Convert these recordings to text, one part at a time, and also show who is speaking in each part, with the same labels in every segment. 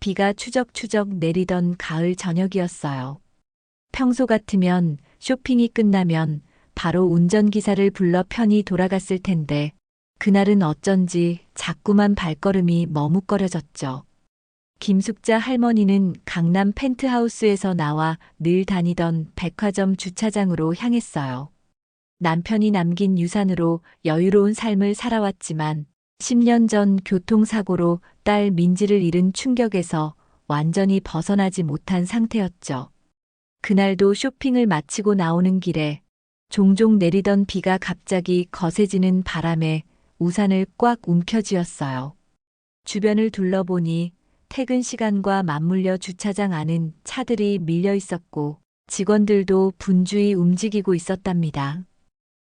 Speaker 1: 비가 추적추적 내리던 가을 저녁이었어요. 평소 같으면 쇼핑이 끝나면 바로 운전기사를 불러 편히 돌아갔을 텐데 그날은 어쩐지 자꾸만 발걸음이 머뭇거려졌죠. 김숙자 할머니는 강남 펜트하우스에서 나와 늘 다니던 백화점 주차장으로 향했어요. 남편이 남긴 유산으로 여유로운 삶을 살아왔지만 10년 전 교통사고로 딸 민지를 잃은 충격에서 완전히 벗어나지 못한 상태였죠. 그날도 쇼핑을 마치고 나오는 길에 종종 내리던 비가 갑자기 거세지는 바람에 우산을 꽉 움켜쥐었어요. 주변을 둘러보니 퇴근 시간과 맞물려 주차장 안은 차들이 밀려 있었고 직원들도 분주히 움직이고 있었답니다.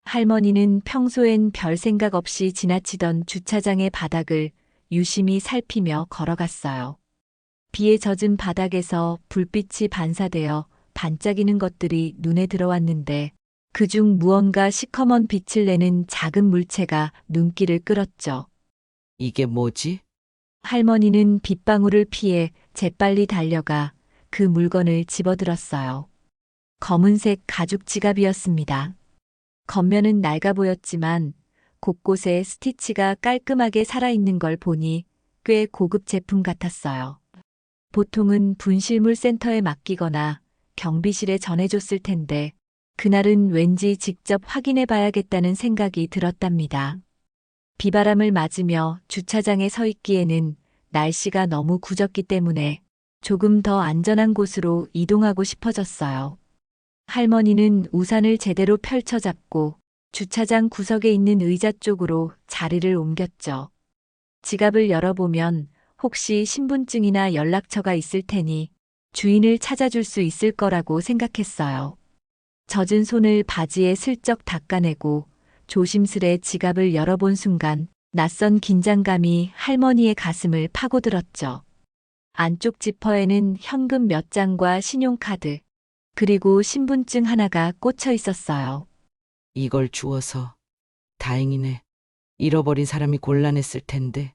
Speaker 1: 할머니는 평소엔 별 생각 없이 지나치던 주차장의 바닥을 유심히 살피며 걸어갔어요. 비에 젖은 바닥에서 불빛이 반사되어 반짝이는 것들이 눈에 들어왔는데 그중 무언가 시커먼 빛을 내는 작은 물체가 눈길을 끌었죠.
Speaker 2: 이게 뭐지?
Speaker 1: 할머니는 빗방울을 피해 재빨리 달려가 그 물건을 집어들었어요. 검은색 가죽 지갑이었습니다. 겉면은 낡아 보였지만 곳곳에 스티치가 깔끔하게 살아있는 걸 보니 꽤 고급 제품 같았어요. 보통은 분실물 센터에 맡기거나 경비실에 전해줬을 텐데 그날은 왠지 직접 확인해 봐야겠다는 생각이 들었답니다. 비바람을 맞으며 주차장에 서 있기에는 날씨가 너무 굳었기 때문에 조금 더 안전한 곳으로 이동하고 싶어졌어요. 할머니는 우산을 제대로 펼쳐 잡고 주차장 구석에 있는 의자 쪽으로 자리를 옮겼죠. 지갑을 열어보면 혹시 신분증이나 연락처가 있을 테니 주인을 찾아줄 수 있을 거라고 생각했어요. 젖은 손을 바지에 슬쩍 닦아내고 조심스레 지갑을 열어본 순간 낯선 긴장감이 할머니의 가슴을 파고들었죠. 안쪽 지퍼에는 현금 몇 장과 신용카드, 그리고 신분증 하나가 꽂혀 있었어요.
Speaker 2: 이걸 주워서 다행이네. 잃어버린 사람이 곤란했을 텐데.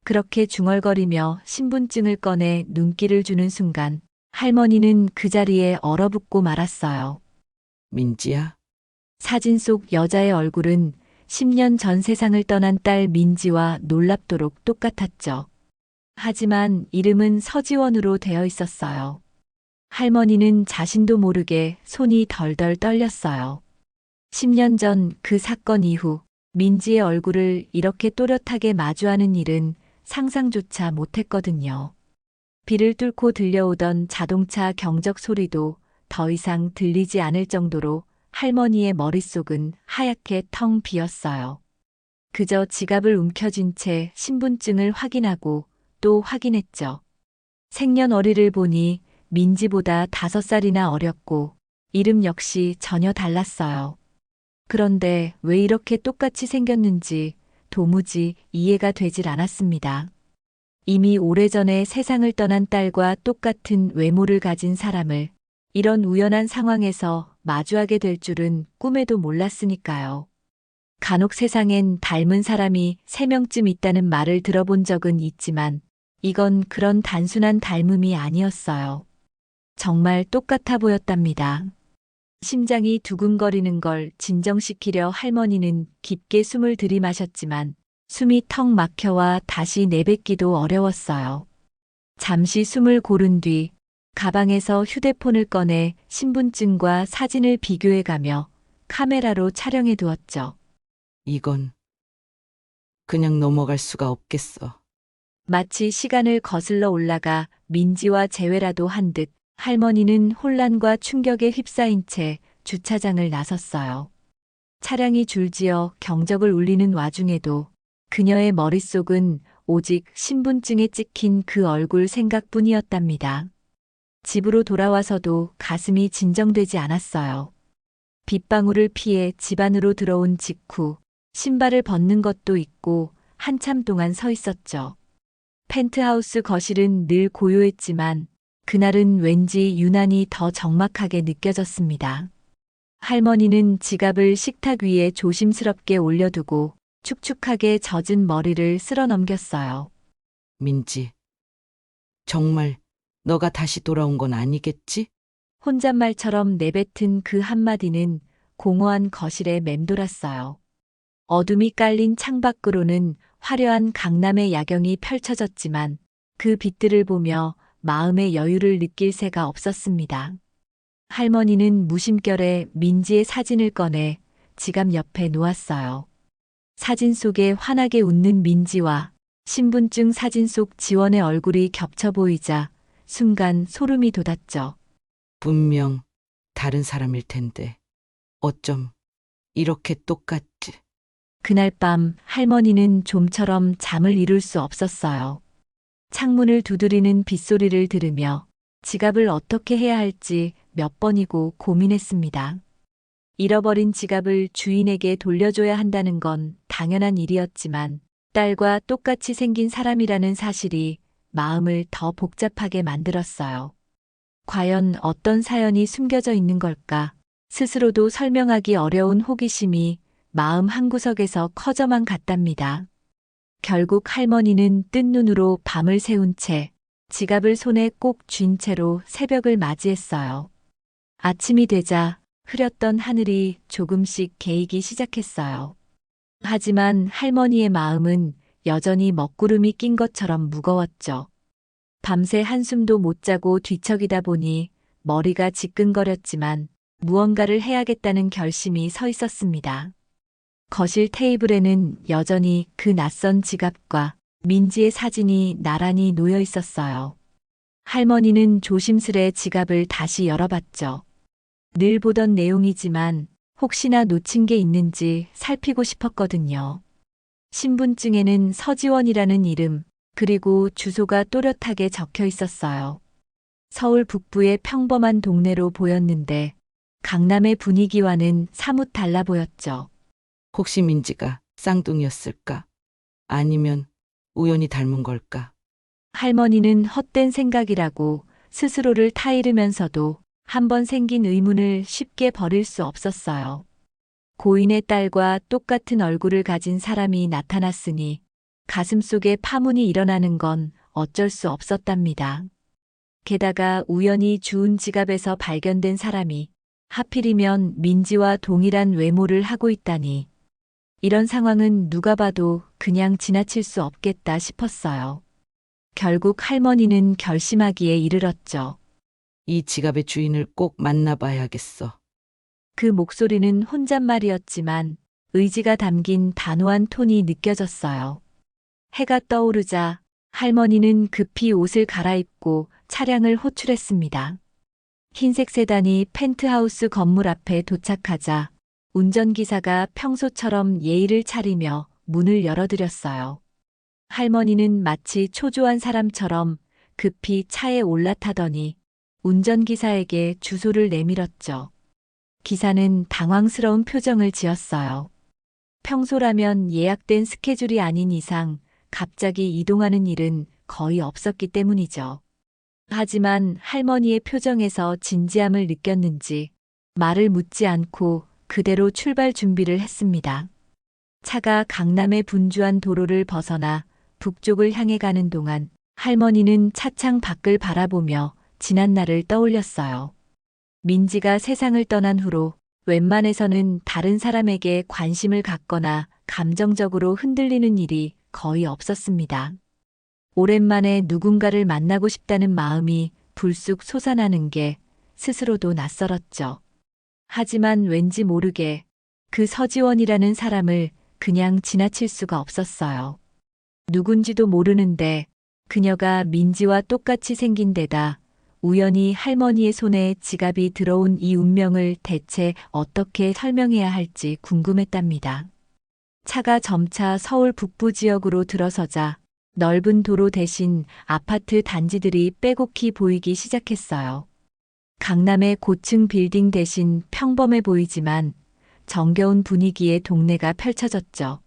Speaker 1: 그렇게 중얼거리며 신분증을 꺼내 눈길을 주는 순간 할머니는 그 자리에 얼어붙고 말았어요.
Speaker 2: 민지야?
Speaker 1: 사진 속 여자의 얼굴은 10년 전 세상을 떠난 딸 민지와 놀랍도록 똑같았죠. 하지만 이름은 서지원으로 되어 있었어요. 할머니는 자신도 모르게 손이 덜덜 떨렸어요. 10년 전 그 사건 이후 민지의 얼굴을 이렇게 또렷하게 마주하는 일은 상상조차 못했거든요. 비를 뚫고 들려오던 자동차 경적 소리도 더 이상 들리지 않을 정도로 할머니의 머릿속은 하얗게 텅 비었어요. 그저 지갑을 움켜쥔 채 신분증을 확인하고 또 확인했죠. 생년월일을 보니 민지보다 5살이나 어렸고 이름 역시 전혀 달랐어요. 그런데 왜 이렇게 똑같이 생겼는지 도무지 이해가 되질 않았습니다. 이미 오래전에 세상을 떠난 딸과 똑같은 외모를 가진 사람을 이런 우연한 상황에서 마주하게 될 줄은 꿈에도 몰랐으니까요. 간혹 세상엔 닮은 사람이 3명쯤 있다는 말을 들어본 적은 있지만 이건 그런 단순한 닮음이 아니었어요. 정말 똑같아 보였답니다. 심장이 두근거리는 걸 진정시키려 할머니는 깊게 숨을 들이마셨지만 숨이 턱 막혀와 다시 내뱉기도 어려웠어요. 잠시 숨을 고른 뒤 가방에서 휴대폰을 꺼내 신분증과 사진을 비교해가며 카메라로 촬영해 두었죠.
Speaker 2: 이건 그냥 넘어갈 수가 없겠어.
Speaker 1: 마치 시간을 거슬러 올라가 민지와 재회라도 한 듯 할머니는 혼란과 충격에 휩싸인 채 주차장을 나섰어요. 차량이 줄지어 경적을 울리는 와중에도 그녀의 머릿속은 오직 신분증에 찍힌 그 얼굴 생각뿐이었답니다. 집으로 돌아와서도 가슴이 진정되지 않았어요. 빗방울을 피해 집 안으로 들어온 직후 신발을 벗는 것도 있고 한참 동안 서 있었죠. 펜트하우스 거실은 늘 고요했지만 그날은 왠지 유난히 더 적막하게 느껴졌습니다. 할머니는 지갑을 식탁 위에 조심스럽게 올려두고 축축하게 젖은 머리를 쓸어 넘겼어요.
Speaker 2: 민지, 정말 너가 다시 돌아온 건 아니겠지?
Speaker 1: 혼잣말처럼 내뱉은 그 한마디는 공허한 거실에 맴돌았어요. 어둠이 깔린 창밖으로는 화려한 강남의 야경이 펼쳐졌지만 그 빛들을 보며 마음의 여유를 느낄 새가 없었습니다. 할머니는 무심결에 민지의 사진을 꺼내 지갑 옆에 놓았어요. 사진 속에 환하게 웃는 민지와 신분증 사진 속 지원의 얼굴이 겹쳐 보이자 순간 소름이 돋았죠.
Speaker 2: 분명 다른 사람일 텐데 어쩜 이렇게 똑같지?
Speaker 1: 그날 밤 할머니는 좀처럼 잠을 이룰 수 없었어요. 창문을 두드리는 빗소리를 들으며 지갑을 어떻게 해야 할지 몇 번이고 고민했습니다. 잃어버린 지갑을 주인에게 돌려줘야 한다는 건 당연한 일이었지만 딸과 똑같이 생긴 사람이라는 사실이 마음을 더 복잡하게 만들었어요. 과연 어떤 사연이 숨겨져 있는 걸까? 스스로도 설명하기 어려운 호기심이 마음 한구석에서 커져만 갔답니다. 결국 할머니는 뜬 눈으로 밤을 새운 채 지갑을 손에 꼭 쥔 채로 새벽을 맞이했어요. 아침이 되자 흐렸던 하늘이 조금씩 개이기 시작했어요. 하지만 할머니의 마음은 여전히 먹구름이 낀 것처럼 무거웠죠. 밤새 한숨도 못 자고 뒤척이다 보니 머리가 지끈거렸지만 무언가를 해야겠다는 결심이 서 있었습니다. 거실 테이블에는 여전히 그 낯선 지갑과 민지의 사진이 나란히 놓여 있었어요. 할머니는 조심스레 지갑을 다시 열어봤죠. 늘 보던 내용이지만 혹시나 놓친 게 있는지 살피고 싶었거든요. 신분증에는 서지원이라는 이름, 그리고 주소가 또렷하게 적혀 있었어요. 서울 북부의 평범한 동네로 보였는데 강남의 분위기와는 사뭇 달라 보였죠.
Speaker 2: 혹시 민지가 쌍둥이였을까? 아니면 우연히 닮은 걸까?
Speaker 1: 할머니는 헛된 생각이라고 스스로를 타이르면서도 한번 생긴 의문을 쉽게 버릴 수 없었어요. 고인의 딸과 똑같은 얼굴을 가진 사람이 나타났으니 가슴속에 파문이 일어나는 건 어쩔 수 없었답니다. 게다가 우연히 주운 지갑에서 발견된 사람이 하필이면 민지와 동일한 외모를 하고 있다니. 이런 상황은 누가 봐도 그냥 지나칠 수 없겠다 싶었어요. 결국 할머니는 결심하기에 이르렀죠.
Speaker 2: 이 지갑의 주인을 꼭 만나봐야겠어.
Speaker 1: 그 목소리는 혼잣말이었지만 의지가 담긴 단호한 톤이 느껴졌어요. 해가 떠오르자 할머니는 급히 옷을 갈아입고 차량을 호출했습니다. 흰색 세단이 펜트하우스 건물 앞에 도착하자 운전기사가 평소처럼 예의를 차리며 문을 열어드렸어요. 할머니는 마치 초조한 사람처럼 급히 차에 올라타더니 운전기사에게 주소를 내밀었죠. 기사는 당황스러운 표정을 지었어요. 평소라면 예약된 스케줄이 아닌 이상 갑자기 이동하는 일은 거의 없었기 때문이죠. 하지만 할머니의 표정에서 진지함을 느꼈는지 말을 묻지 않고 그대로 출발 준비를 했습니다. 차가 강남의 분주한 도로를 벗어나 북쪽을 향해 가는 동안 할머니는 차창 밖을 바라보며 지난 날을 떠올렸어요. 민지가 세상을 떠난 후로 웬만해서는 다른 사람에게 관심을 갖거나 감정적으로 흔들리는 일이 거의 없었습니다. 오랜만에 누군가를 만나고 싶다는 마음이 불쑥 솟아나는 게 스스로도 낯설었죠. 하지만 왠지 모르게 그 서지원이라는 사람을 그냥 지나칠 수가 없었어요. 누군지도 모르는데 그녀가 민지와 똑같이 생긴 데다 우연히 할머니의 손에 지갑이 들어온 이 운명을 대체 어떻게 설명해야 할지 궁금했답니다. 차가 점차 서울 북부 지역으로 들어서자 넓은 도로 대신 아파트 단지들이 빼곡히 보이기 시작했어요. 강남의 고층 빌딩 대신 평범해 보이지만 정겨운 분위기의 동네가 펼쳐졌죠.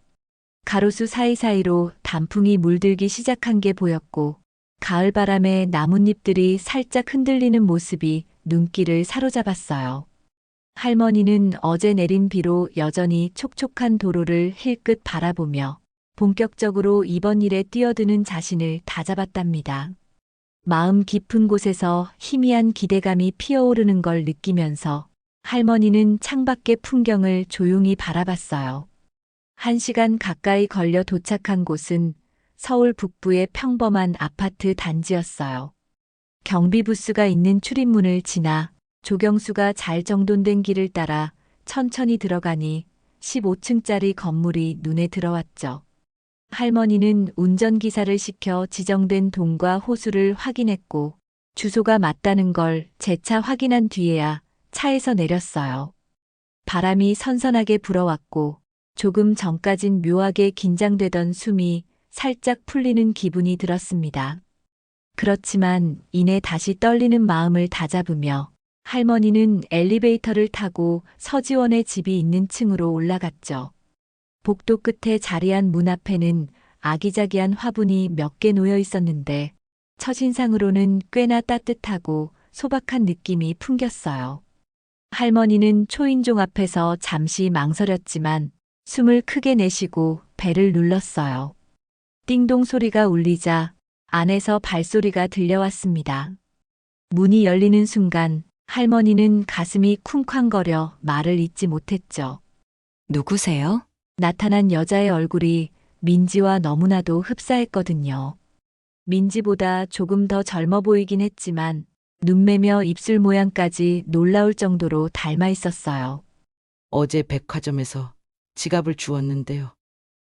Speaker 1: 가로수 사이사이로 단풍이 물들기 시작한 게 보였고 가을 바람에 나뭇잎들이 살짝 흔들리는 모습이 눈길을 사로잡았어요. 할머니는 어제 내린 비로 여전히 촉촉한 도로를 힐끗 바라보며 본격적으로 이번 일에 뛰어드는 자신을 다잡았답니다. 마음 깊은 곳에서 희미한 기대감이 피어오르는 걸 느끼면서 할머니는 창밖의 풍경을 조용히 바라봤어요. 1시간 가까이 걸려 도착한 곳은 서울 북부의 평범한 아파트 단지였어요. 경비부스가 있는 출입문을 지나 조경수가 잘 정돈된 길을 따라 천천히 들어가니 15층짜리 건물이 눈에 들어왔죠. 할머니는 운전기사를 시켜 지정된 동과 호수를 확인했고 주소가 맞다는 걸 재차 확인한 뒤에야 차에서 내렸어요. 바람이 선선하게 불어왔고 조금 전까진 묘하게 긴장되던 숨이 살짝 풀리는 기분이 들었습니다. 그렇지만 이내 다시 떨리는 마음을 다잡으며 할머니는 엘리베이터를 타고 서지원의 집이 있는 층으로 올라갔죠. 복도 끝에 자리한 문 앞에는 아기자기한 화분이 몇 개 놓여 있었는데 첫인상으로는 꽤나 따뜻하고 소박한 느낌이 풍겼어요. 할머니는 초인종 앞에서 잠시 망설였지만 숨을 크게 내쉬고 벨을 눌렀어요. 띵동 소리가 울리자 안에서 발소리가 들려왔습니다. 문이 열리는 순간 할머니는 가슴이 쿵쾅거려 말을 잇지 못했죠.
Speaker 3: 누구세요?
Speaker 1: 나타난 여자의 얼굴이 민지와 너무나도 흡사했거든요. 민지보다 조금 더 젊어 보이긴 했지만 눈매며 입술 모양까지 놀라울 정도로 닮아 있었어요.
Speaker 2: 어제 백화점에서 지갑을 주웠는데요.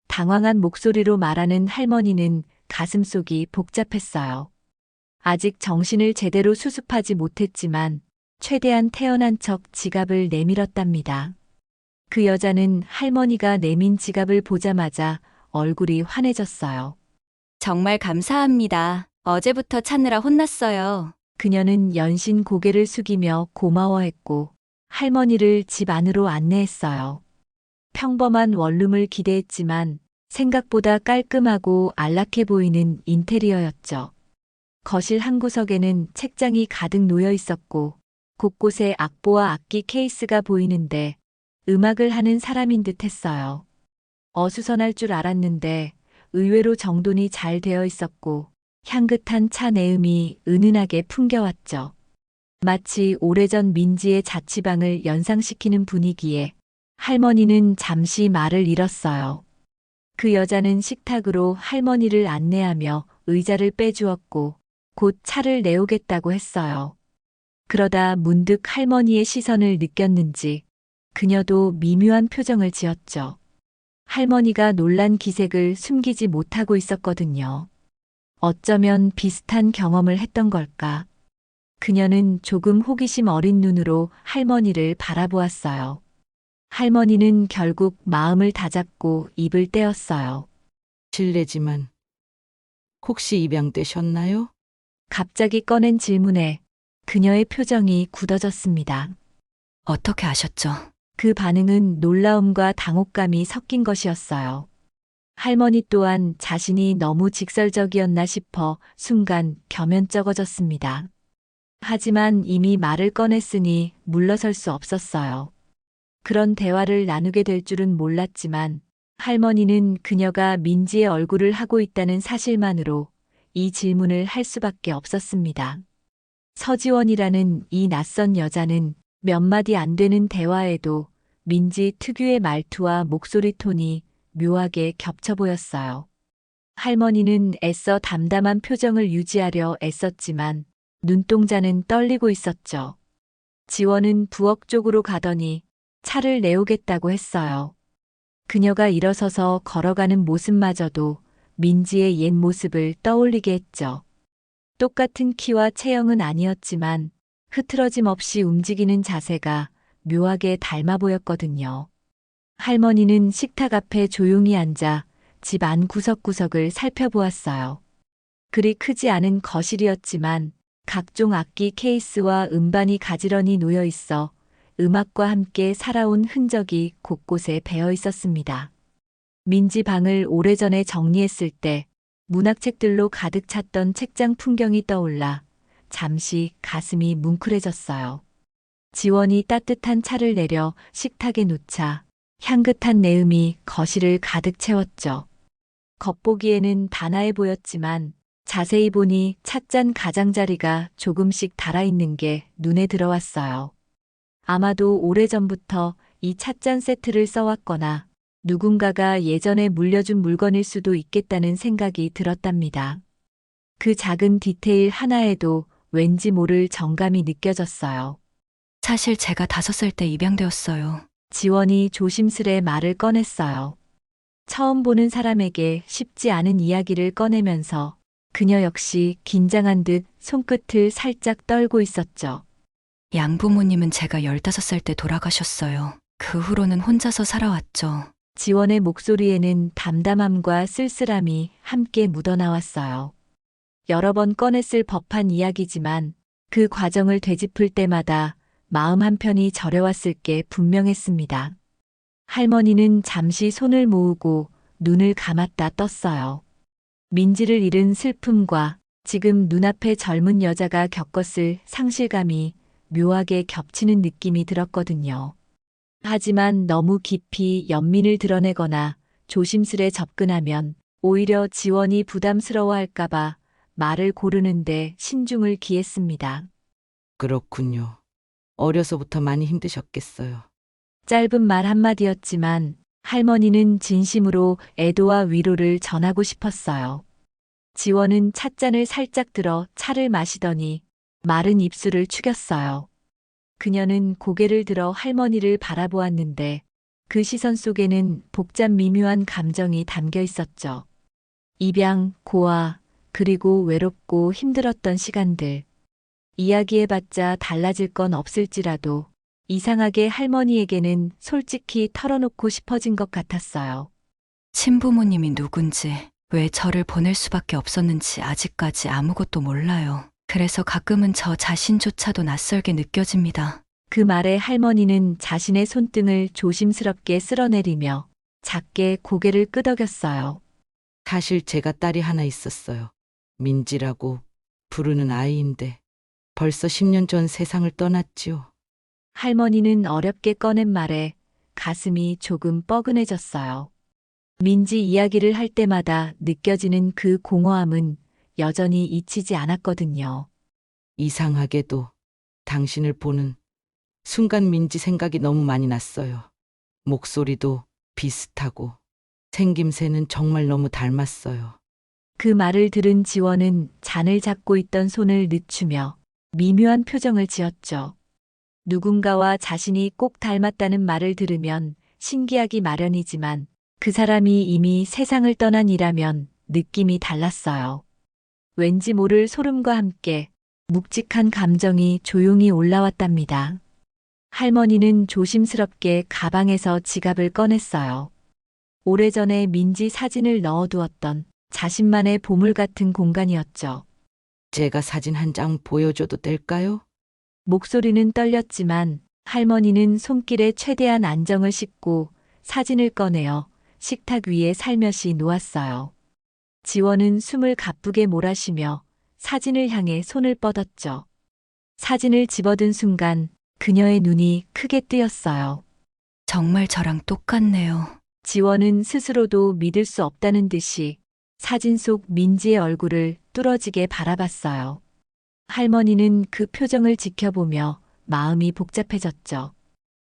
Speaker 1: 당황한 목소리로 말하는 할머니는 가슴속이 복잡했어요. 아직 정신을 제대로 수습하지 못했지만 최대한 태연한 척 지갑을 내밀었답니다. 그 여자는 할머니가 내민 지갑을 보자마자 얼굴이 환해졌어요.
Speaker 3: 정말 감사합니다. 어제부터 찾느라 혼났어요.
Speaker 1: 그녀는 연신 고개를 숙이며 고마워했고 할머니를 집 안으로 안내했어요. 평범한 원룸을 기대했지만 생각보다 깔끔하고 안락해 보이는 인테리어였죠. 거실 한 구석에는 책장이 가득 놓여 있었고 곳곳에 악보와 악기 케이스가 보이는데 음악을 하는 사람인 듯 했어요. 어수선할 줄 알았는데 의외로 정돈이 잘 되어 있었고 향긋한 차 내음이 은은하게 풍겨왔죠. 마치 오래전 민지의 자취방을 연상시키는 분위기에 할머니는 잠시 말을 잃었어요. 그 여자는 식탁으로 할머니를 안내하며 의자를 빼주었고 곧 차를 내오겠다고 했어요. 그러다 문득 할머니의 시선을 느꼈는지 그녀도 미묘한 표정을 지었죠. 할머니가 놀란 기색을 숨기지 못하고 있었거든요. 어쩌면 비슷한 경험을 했던 걸까? 그녀는 조금 호기심 어린 눈으로 할머니를 바라보았어요. 할머니는 결국 마음을 다잡고 입을 떼었어요.
Speaker 2: 실례지만 혹시 입양되셨나요?
Speaker 1: 갑자기 꺼낸 질문에 그녀의 표정이 굳어졌습니다.
Speaker 3: 어떻게 아셨죠?
Speaker 1: 그 반응은 놀라움과 당혹감이 섞인 것이었어요. 할머니 또한 자신이 너무 직설적이었나 싶어 순간 겸연쩍어졌습니다. 하지만 이미 말을 꺼냈으니 물러설 수 없었어요. 그런 대화를 나누게 될 줄은 몰랐지만 할머니는 그녀가 민지의 얼굴을 하고 있다는 사실만으로 이 질문을 할 수밖에 없었습니다. 서지원이라는 이 낯선 여자는 몇 마디 안 되는 대화에도 민지 특유의 말투와 목소리 톤이 묘하게 겹쳐 보였어요. 할머니는 애써 담담한 표정을 유지하려 애썼지만 눈동자는 떨리고 있었죠. 지원은 부엌 쪽으로 가더니 차를 내오겠다고 했어요. 그녀가 일어서서 걸어가는 모습마저도 민지의 옛 모습을 떠올리게 했죠. 똑같은 키와 체형은 아니었지만 흐트러짐 없이 움직이는 자세가 묘하게 닮아 보였거든요. 할머니는 식탁 앞에 조용히 앉아 집 안 구석구석을 살펴보았어요. 그리 크지 않은 거실이었지만 각종 악기 케이스와 음반이 가지런히 놓여 있어 음악과 함께 살아온 흔적이 곳곳에 배어 있었습니다. 민지 방을 오래전에 정리했을 때 문학책들로 가득 찼던 책장 풍경이 떠올라 잠시 가슴이 뭉클해졌어요. 지원이 따뜻한 차를 내려 식탁에 놓자 향긋한 내음이 거실을 가득 채웠죠. 겉보기에는 단아해 보였지만 자세히 보니 찻잔 가장자리가 조금씩 달아있는 게 눈에 들어왔어요. 아마도 오래전부터 이 찻잔 세트를 써왔거나 누군가가 예전에 물려준 물건일 수도 있겠다는 생각이 들었답니다. 그 작은 디테일 하나에도 왠지 모를 정감이 느껴졌어요.
Speaker 3: 사실 제가 5살 때 입양되었어요.
Speaker 1: 지원이 조심스레 말을 꺼냈어요. 처음 보는 사람에게 쉽지 않은 이야기를 꺼내면서 그녀 역시 긴장한 듯 손끝을 살짝 떨고 있었죠.
Speaker 3: 양부모님은 제가 15살 때 돌아가셨어요. 그 후로는 혼자서 살아왔죠.
Speaker 1: 지원의 목소리에는 담담함과 쓸쓸함이 함께 묻어나왔어요. 여러 번 꺼냈을 법한 이야기지만 그 과정을 되짚을 때마다 마음 한편이 저려왔을 게 분명했습니다. 할머니는 잠시 손을 모으고 눈을 감았다 떴어요. 민지를 잃은 슬픔과 지금 눈앞에 젊은 여자가 겪었을 상실감이 묘하게 겹치는 느낌이 들었거든요. 하지만 너무 깊이 연민을 드러내거나 조심스레 접근하면 오히려 지원이 부담스러워할까봐 말을 고르는데 신중을 기했습니다.
Speaker 2: 그렇군요. 어려서부터 많이 힘드셨겠어요.
Speaker 1: 짧은 말 한마디였지만 할머니는 진심으로 애도와 위로를 전하고 싶었어요. 지원은 찻잔을 살짝 들어 차를 마시더니 마른 입술을 축였어요. 그녀는 고개를 들어 할머니를 바라보았는데 그 시선 속에는 복잡 미묘한 감정이 담겨 있었죠. 입양, 고아, 그리고 외롭고 힘들었던 시간들. 이야기해봤자 달라질 건 없을지라도 이상하게 할머니에게는 솔직히 털어놓고 싶어진 것 같았어요.
Speaker 3: 친부모님이 누군지, 왜 저를 보낼 수밖에 없었는지 아직까지 아무것도 몰라요. 그래서 가끔은 저 자신조차도 낯설게 느껴집니다.
Speaker 1: 그 말에 할머니는 자신의 손등을 조심스럽게 쓸어내리며 작게 고개를 끄덕였어요.
Speaker 2: 사실 제가 딸이 하나 있었어요. 민지라고 부르는 아이인데 벌써 10년 전 세상을 떠났지요.
Speaker 1: 할머니는 어렵게 꺼낸 말에 가슴이 조금 뻐근해졌어요. 민지 이야기를 할 때마다 느껴지는 그 공허함은 여전히 잊히지 않았거든요.
Speaker 2: 이상하게도 당신을 보는 순간 민지 생각이 너무 많이 났어요. 목소리도 비슷하고 생김새는 정말 너무 닮았어요.
Speaker 1: 그 말을 들은 지원은 잔을 잡고 있던 손을 늦추며 미묘한 표정을 지었죠. 누군가와 자신이 꼭 닮았다는 말을 들으면 신기하기 마련이지만 그 사람이 이미 세상을 떠난 이라면 느낌이 달랐어요. 왠지 모를 소름과 함께 묵직한 감정이 조용히 올라왔답니다. 할머니는 조심스럽게 가방에서 지갑을 꺼냈어요. 오래전에 민지 사진을 넣어두었던 자신만의 보물 같은 공간이었죠.
Speaker 2: 제가 사진 한 장 보여줘도 될까요?
Speaker 1: 목소리는 떨렸지만 할머니는 손길에 최대한 안정을 싣고 사진을 꺼내어 식탁 위에 살며시 놓았어요. 지원은 숨을 가쁘게 몰아쉬며 사진을 향해 손을 뻗었죠. 사진을 집어든 순간 그녀의 눈이 크게 뜨였어요.
Speaker 3: 정말 저랑 똑같네요.
Speaker 1: 지원은 스스로도 믿을 수 없다는 듯이 사진 속 민지의 얼굴을 뚫어지게 바라봤어요. 할머니는 그 표정을 지켜보며 마음이 복잡해졌죠.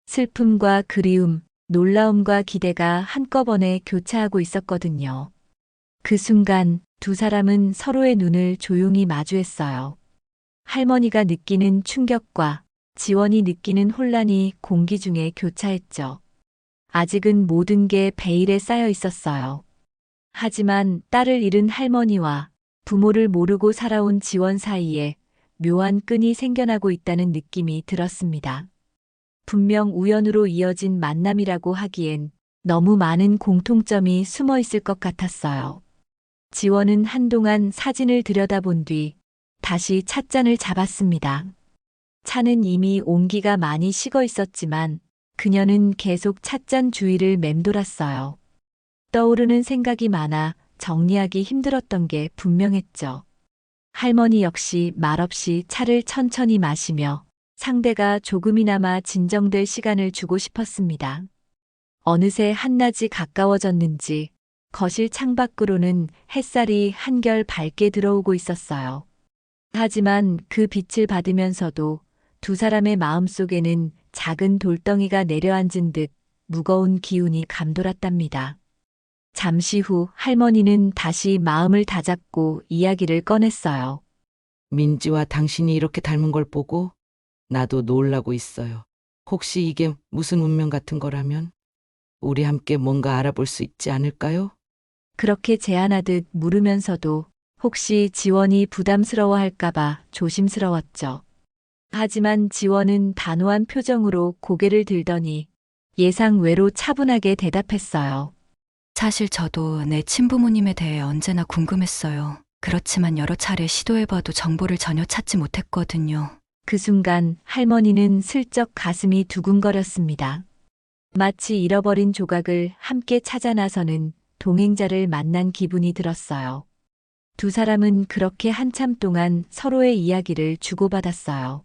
Speaker 1: 슬픔과 그리움, 놀라움과 기대가 한꺼번에 교차하고 있었거든요. 그 순간 두 사람은 서로의 눈을 조용히 마주했어요. 할머니가 느끼는 충격과 지원이 느끼는 혼란이 공기 중에 교차했죠. 아직은 모든 게 베일에 쌓여 있었어요. 하지만 딸을 잃은 할머니와 부모를 모르고 살아온 지원 사이에 묘한 끈이 생겨나고 있다는 느낌이 들었습니다. 분명 우연으로 이어진 만남이라고 하기엔 너무 많은 공통점이 숨어 있을 것 같았어요. 지원은 한동안 사진을 들여다본 뒤 다시 찻잔을 잡았습니다. 차는 이미 온기가 많이 식어 있었지만 그녀는 계속 찻잔 주위를 맴돌았어요. 떠오르는 생각이 많아 정리하기 힘들었던 게 분명했죠. 할머니 역시 말없이 차를 천천히 마시며 상대가 조금이나마 진정될 시간을 주고 싶었습니다. 어느새 한낮이 가까워졌는지 거실 창밖으로는 햇살이 한결 밝게 들어오고 있었어요. 하지만 그 빛을 받으면서도 두 사람의 마음속에는 작은 돌덩이가 내려앉은 듯 무거운 기운이 감돌았답니다. 잠시 후 할머니는 다시 마음을 다잡고 이야기를 꺼냈어요.
Speaker 2: 민지와 당신이 이렇게 닮은 걸 보고 나도 놀라고 있어요. 혹시 이게 무슨 운명 같은 거라면 우리 함께 뭔가 알아볼 수 있지 않을까요?
Speaker 1: 그렇게 제안하듯 물으면서도 혹시 지원이 부담스러워할까봐 조심스러웠죠. 하지만 지원은 단호한 표정으로 고개를 들더니 예상 외로 차분하게 대답했어요.
Speaker 3: 사실 저도 내 친부모님에 대해 언제나 궁금했어요. 그렇지만 여러 차례 시도해봐도 정보를 전혀 찾지 못했거든요.
Speaker 1: 그 순간 할머니는 슬쩍 가슴이 두근거렸습니다. 마치 잃어버린 조각을 함께 찾아 나서는 동행자를 만난 기분이 들었어요. 두 사람은 그렇게 한참 동안 서로의 이야기를 주고받았어요.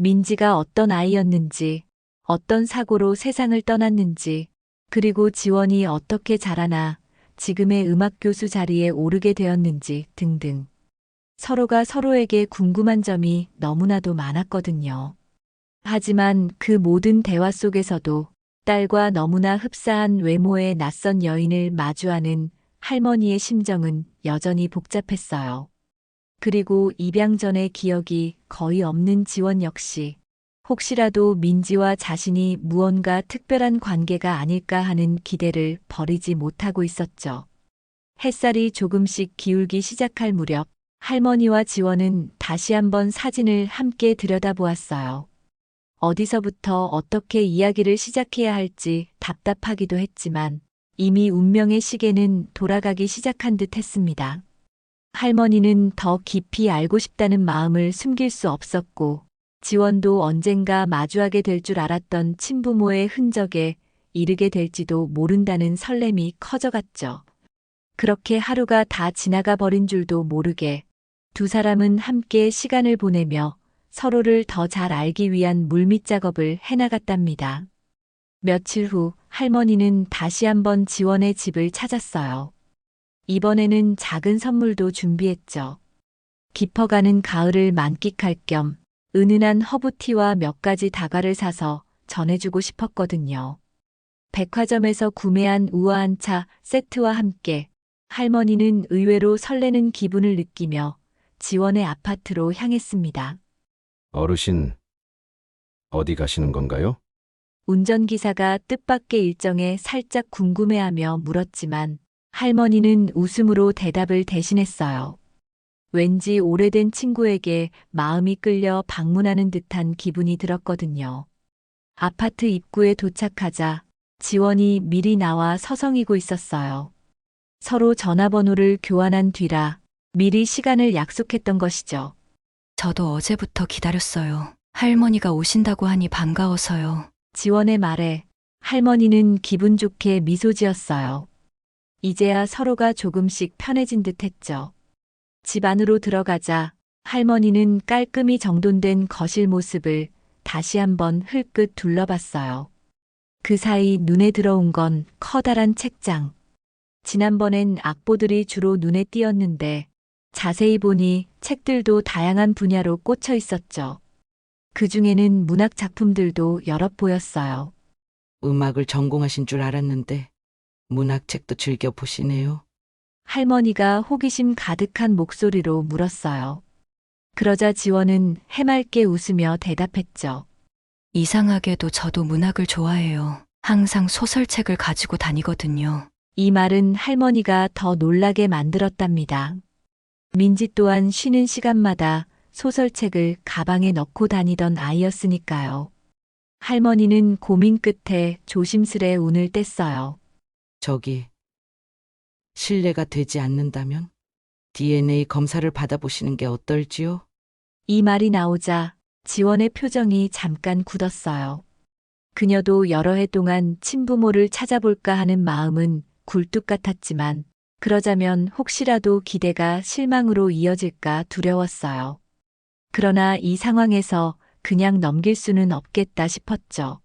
Speaker 1: 민지가 어떤 아이였는지, 어떤 사고로 세상을 떠났는지, 그리고 지원이 어떻게 자라나 지금의 음악교수 자리에 오르게 되었는지 등등. 서로가 서로에게 궁금한 점이 너무나도 많았거든요. 하지만 그 모든 대화 속에서도 딸과 너무나 흡사한 외모의 낯선 여인을 마주하는 할머니의 심정은 여전히 복잡했어요. 그리고 입양 전의 기억이 거의 없는 지원 역시 혹시라도 민지와 자신이 무언가 특별한 관계가 아닐까 하는 기대를 버리지 못하고 있었죠. 햇살이 조금씩 기울기 시작할 무렵 할머니와 지원은 다시 한번 사진을 함께 들여다보았어요. 어디서부터 어떻게 이야기를 시작해야 할지 답답하기도 했지만 이미 운명의 시계는 돌아가기 시작한 듯 했습니다. 할머니는 더 깊이 알고 싶다는 마음을 숨길 수 없었고 지원도 언젠가 마주하게 될 줄 알았던 친부모의 흔적에 이르게 될지도 모른다는 설렘이 커져갔죠. 그렇게 하루가 다 지나가 버린 줄도 모르게 두 사람은 함께 시간을 보내며 서로를 더 잘 알기 위한 물밑 작업을 해나갔답니다. 며칠 후 할머니는 다시 한번 지원의 집을 찾았어요. 이번에는 작은 선물도 준비했죠. 깊어가는 가을을 만끽할 겸 은은한 허브티와 몇 가지 다과를 사서 전해주고 싶었거든요. 백화점에서 구매한 우아한 차 세트와 함께 할머니는 의외로 설레는 기분을 느끼며 지원의 아파트로 향했습니다.
Speaker 4: 어르신, 어디 가시는 건가요?
Speaker 1: 운전기사가 뜻밖의 일정에 살짝 궁금해하며 물었지만 할머니는 웃음으로 대답을 대신했어요. 왠지 오래된 친구에게 마음이 끌려 방문하는 듯한 기분이 들었거든요. 아파트 입구에 도착하자 지원이 미리 나와 서성이고 있었어요. 서로 전화번호를 교환한 뒤라 미리 시간을 약속했던 것이죠.
Speaker 3: 저도 어제부터 기다렸어요. 할머니가 오신다고 하니 반가워서요.
Speaker 1: 지원의 말에 할머니는 기분 좋게 미소 지었어요. 이제야 서로가 조금씩 편해진 듯 했죠. 집 안으로 들어가자 할머니는 깔끔히 정돈된 거실 모습을 다시 한번 흘끗 둘러봤어요. 그 사이 눈에 들어온 건 커다란 책장. 지난번엔 악보들이 주로 눈에 띄었는데 자세히 보니 책들도 다양한 분야로 꽂혀 있었죠. 그 중에는 문학 작품들도 여럿 보였어요.
Speaker 2: 음악을 전공하신 줄 알았는데 문학책도 즐겨 보시네요.
Speaker 1: 할머니가 호기심 가득한 목소리로 물었어요. 그러자 지원은 해맑게 웃으며 대답했죠.
Speaker 3: 이상하게도 저도 문학을 좋아해요. 항상 소설책을 가지고 다니거든요.
Speaker 1: 이 말은 할머니가 더 놀라게 만들었답니다. 민지 또한 쉬는 시간마다 소설책을 가방에 넣고 다니던 아이였으니까요. 할머니는 고민 끝에 조심스레 운을 뗐어요.
Speaker 2: 저기, 신뢰가 되지 않는다면 DNA 검사를 받아보시는 게 어떨지요?
Speaker 1: 이 말이 나오자 지원의 표정이 잠깐 굳었어요. 그녀도 여러 해 동안 친부모를 찾아볼까 하는 마음은 굴뚝 같았지만 그러자면 혹시라도 기대가 실망으로 이어질까 두려웠어요. 그러나 이 상황에서 그냥 넘길 수는 없겠다 싶었죠.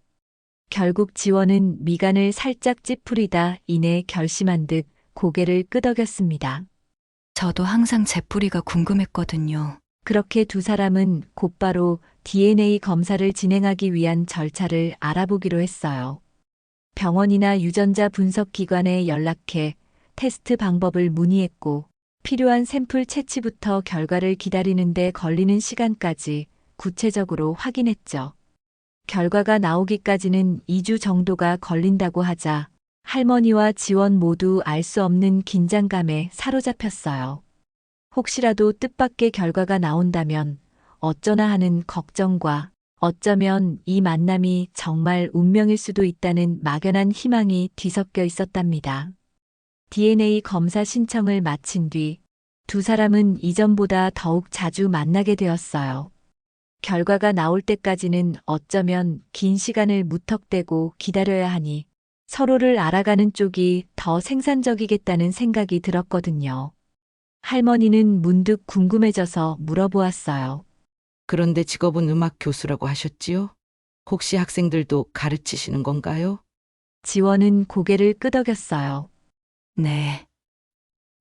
Speaker 1: 결국 지원은 미간을 살짝 찌푸리다 이내 결심한 듯 고개를 끄덕였습니다.
Speaker 3: 저도 항상 제 뿌리가 궁금했거든요.
Speaker 1: 그렇게 두 사람은 곧바로 DNA 검사를 진행하기 위한 절차를 알아보기로 했어요. 병원이나 유전자 분석 기관에 연락해 테스트 방법을 문의했고, 필요한 샘플 채취부터 결과를 기다리는데 걸리는 시간까지 구체적으로 확인했죠. 결과가 나오기까지는 2주 정도가 걸린다고 하자 할머니와 지원 모두 알 수 없는 긴장감에 사로잡혔어요. 혹시라도 뜻밖의 결과가 나온다면 어쩌나 하는 걱정과 어쩌면 이 만남이 정말 운명일 수도 있다는 막연한 희망이 뒤섞여 있었답니다. DNA 검사 신청을 마친 뒤 두 사람은 이전보다 더욱 자주 만나게 되었어요. 결과가 나올 때까지는 어쩌면 긴 시간을 무턱대고 기다려야 하니 서로를 알아가는 쪽이 더 생산적이겠다는 생각이 들었거든요. 할머니는 문득 궁금해져서 물어보았어요.
Speaker 2: 그런데 직업은 음악 교수라고 하셨지요? 혹시 학생들도 가르치시는 건가요?
Speaker 1: 지원은 고개를 끄덕였어요.
Speaker 3: 네.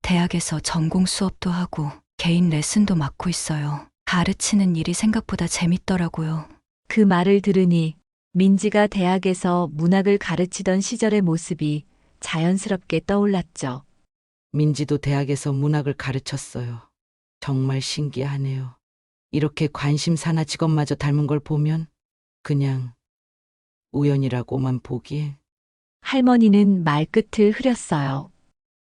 Speaker 3: 대학에서 전공 수업도 하고 개인 레슨도 맡고 있어요. 가르치는 일이 생각보다 재밌더라고요.
Speaker 1: 그 말을 들으니 민지가 대학에서 문학을 가르치던 시절의 모습이 자연스럽게 떠올랐죠.
Speaker 2: 민지도 대학에서 문학을 가르쳤어요. 정말 신기하네요. 이렇게 관심사나 직업마저 닮은 걸 보면 그냥 우연이라고만 보기엔.
Speaker 1: 할머니는 말끝을 흐렸어요.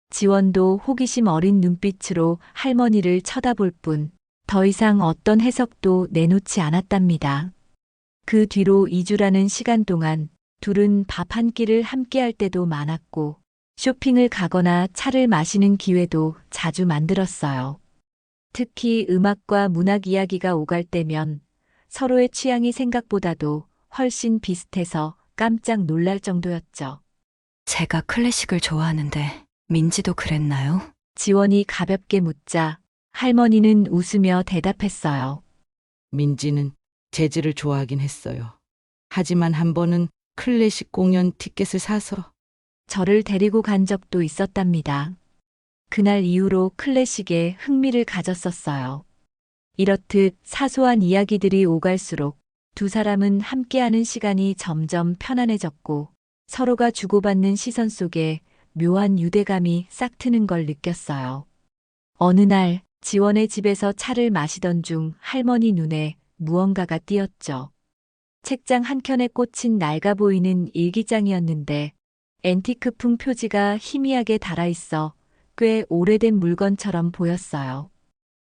Speaker 1: 지원도 호기심 어린 눈빛으로 할머니를 쳐다볼 뿐 더 이상 어떤 해석도 내놓지 않았답니다. 그 뒤로 2주라는 시간 동안 둘은 밥 한 끼를 함께 할 때도 많았고, 쇼핑을 가거나 차를 마시는 기회도 자주 만들었어요. 특히 음악과 문학 이야기가 오갈 때면 서로의 취향이 생각보다도 훨씬 비슷해서 깜짝 놀랄 정도였죠.
Speaker 3: 제가 클래식을 좋아하는데 민지도 그랬나요?
Speaker 1: 지원이 가볍게 묻자 할머니는 웃으며 대답했어요.
Speaker 2: 민지는 재즈를 좋아하긴 했어요. 하지만 한 번은 클래식 공연 티켓을 사서
Speaker 1: 저를 데리고 간 적도 있었답니다. 그날 이후로 클래식에 흥미를 가졌었어요. 이렇듯 사소한 이야기들이 오갈수록 두 사람은 함께하는 시간이 점점 편안해졌고, 서로가 주고받는 시선 속에 묘한 유대감이 싹 트는 걸 느꼈어요. 어느 날 지원의 집에서 차를 마시던 중 할머니 눈에 무언가가 띄었죠. 책장 한켠에 꽂힌 낡아 보이는 일기장이었는데 앤티크풍 표지가 희미하게 달아있어 꽤 오래된 물건처럼 보였어요.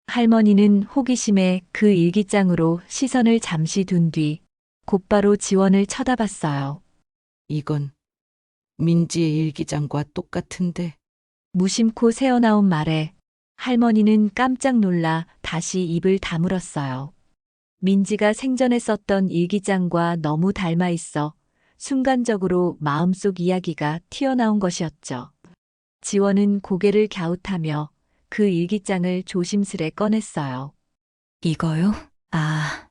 Speaker 1: 할머니는 호기심에 그 일기장으로 시선을 잠시 둔 뒤 곧바로 지원을 쳐다봤어요.
Speaker 2: 이건 민지의 일기장과 똑같은데.
Speaker 1: 무심코 새어나온 말에 할머니는 깜짝 놀라 다시 입을 다물었어요. 민지가 생전에 썼던 일기장과 너무 닮아 있어 순간적으로 마음속 이야기가 튀어나온 것이었죠. 지원은 고개를 갸웃하며 그 일기장을 조심스레 꺼냈어요.
Speaker 3: 이거요? 아,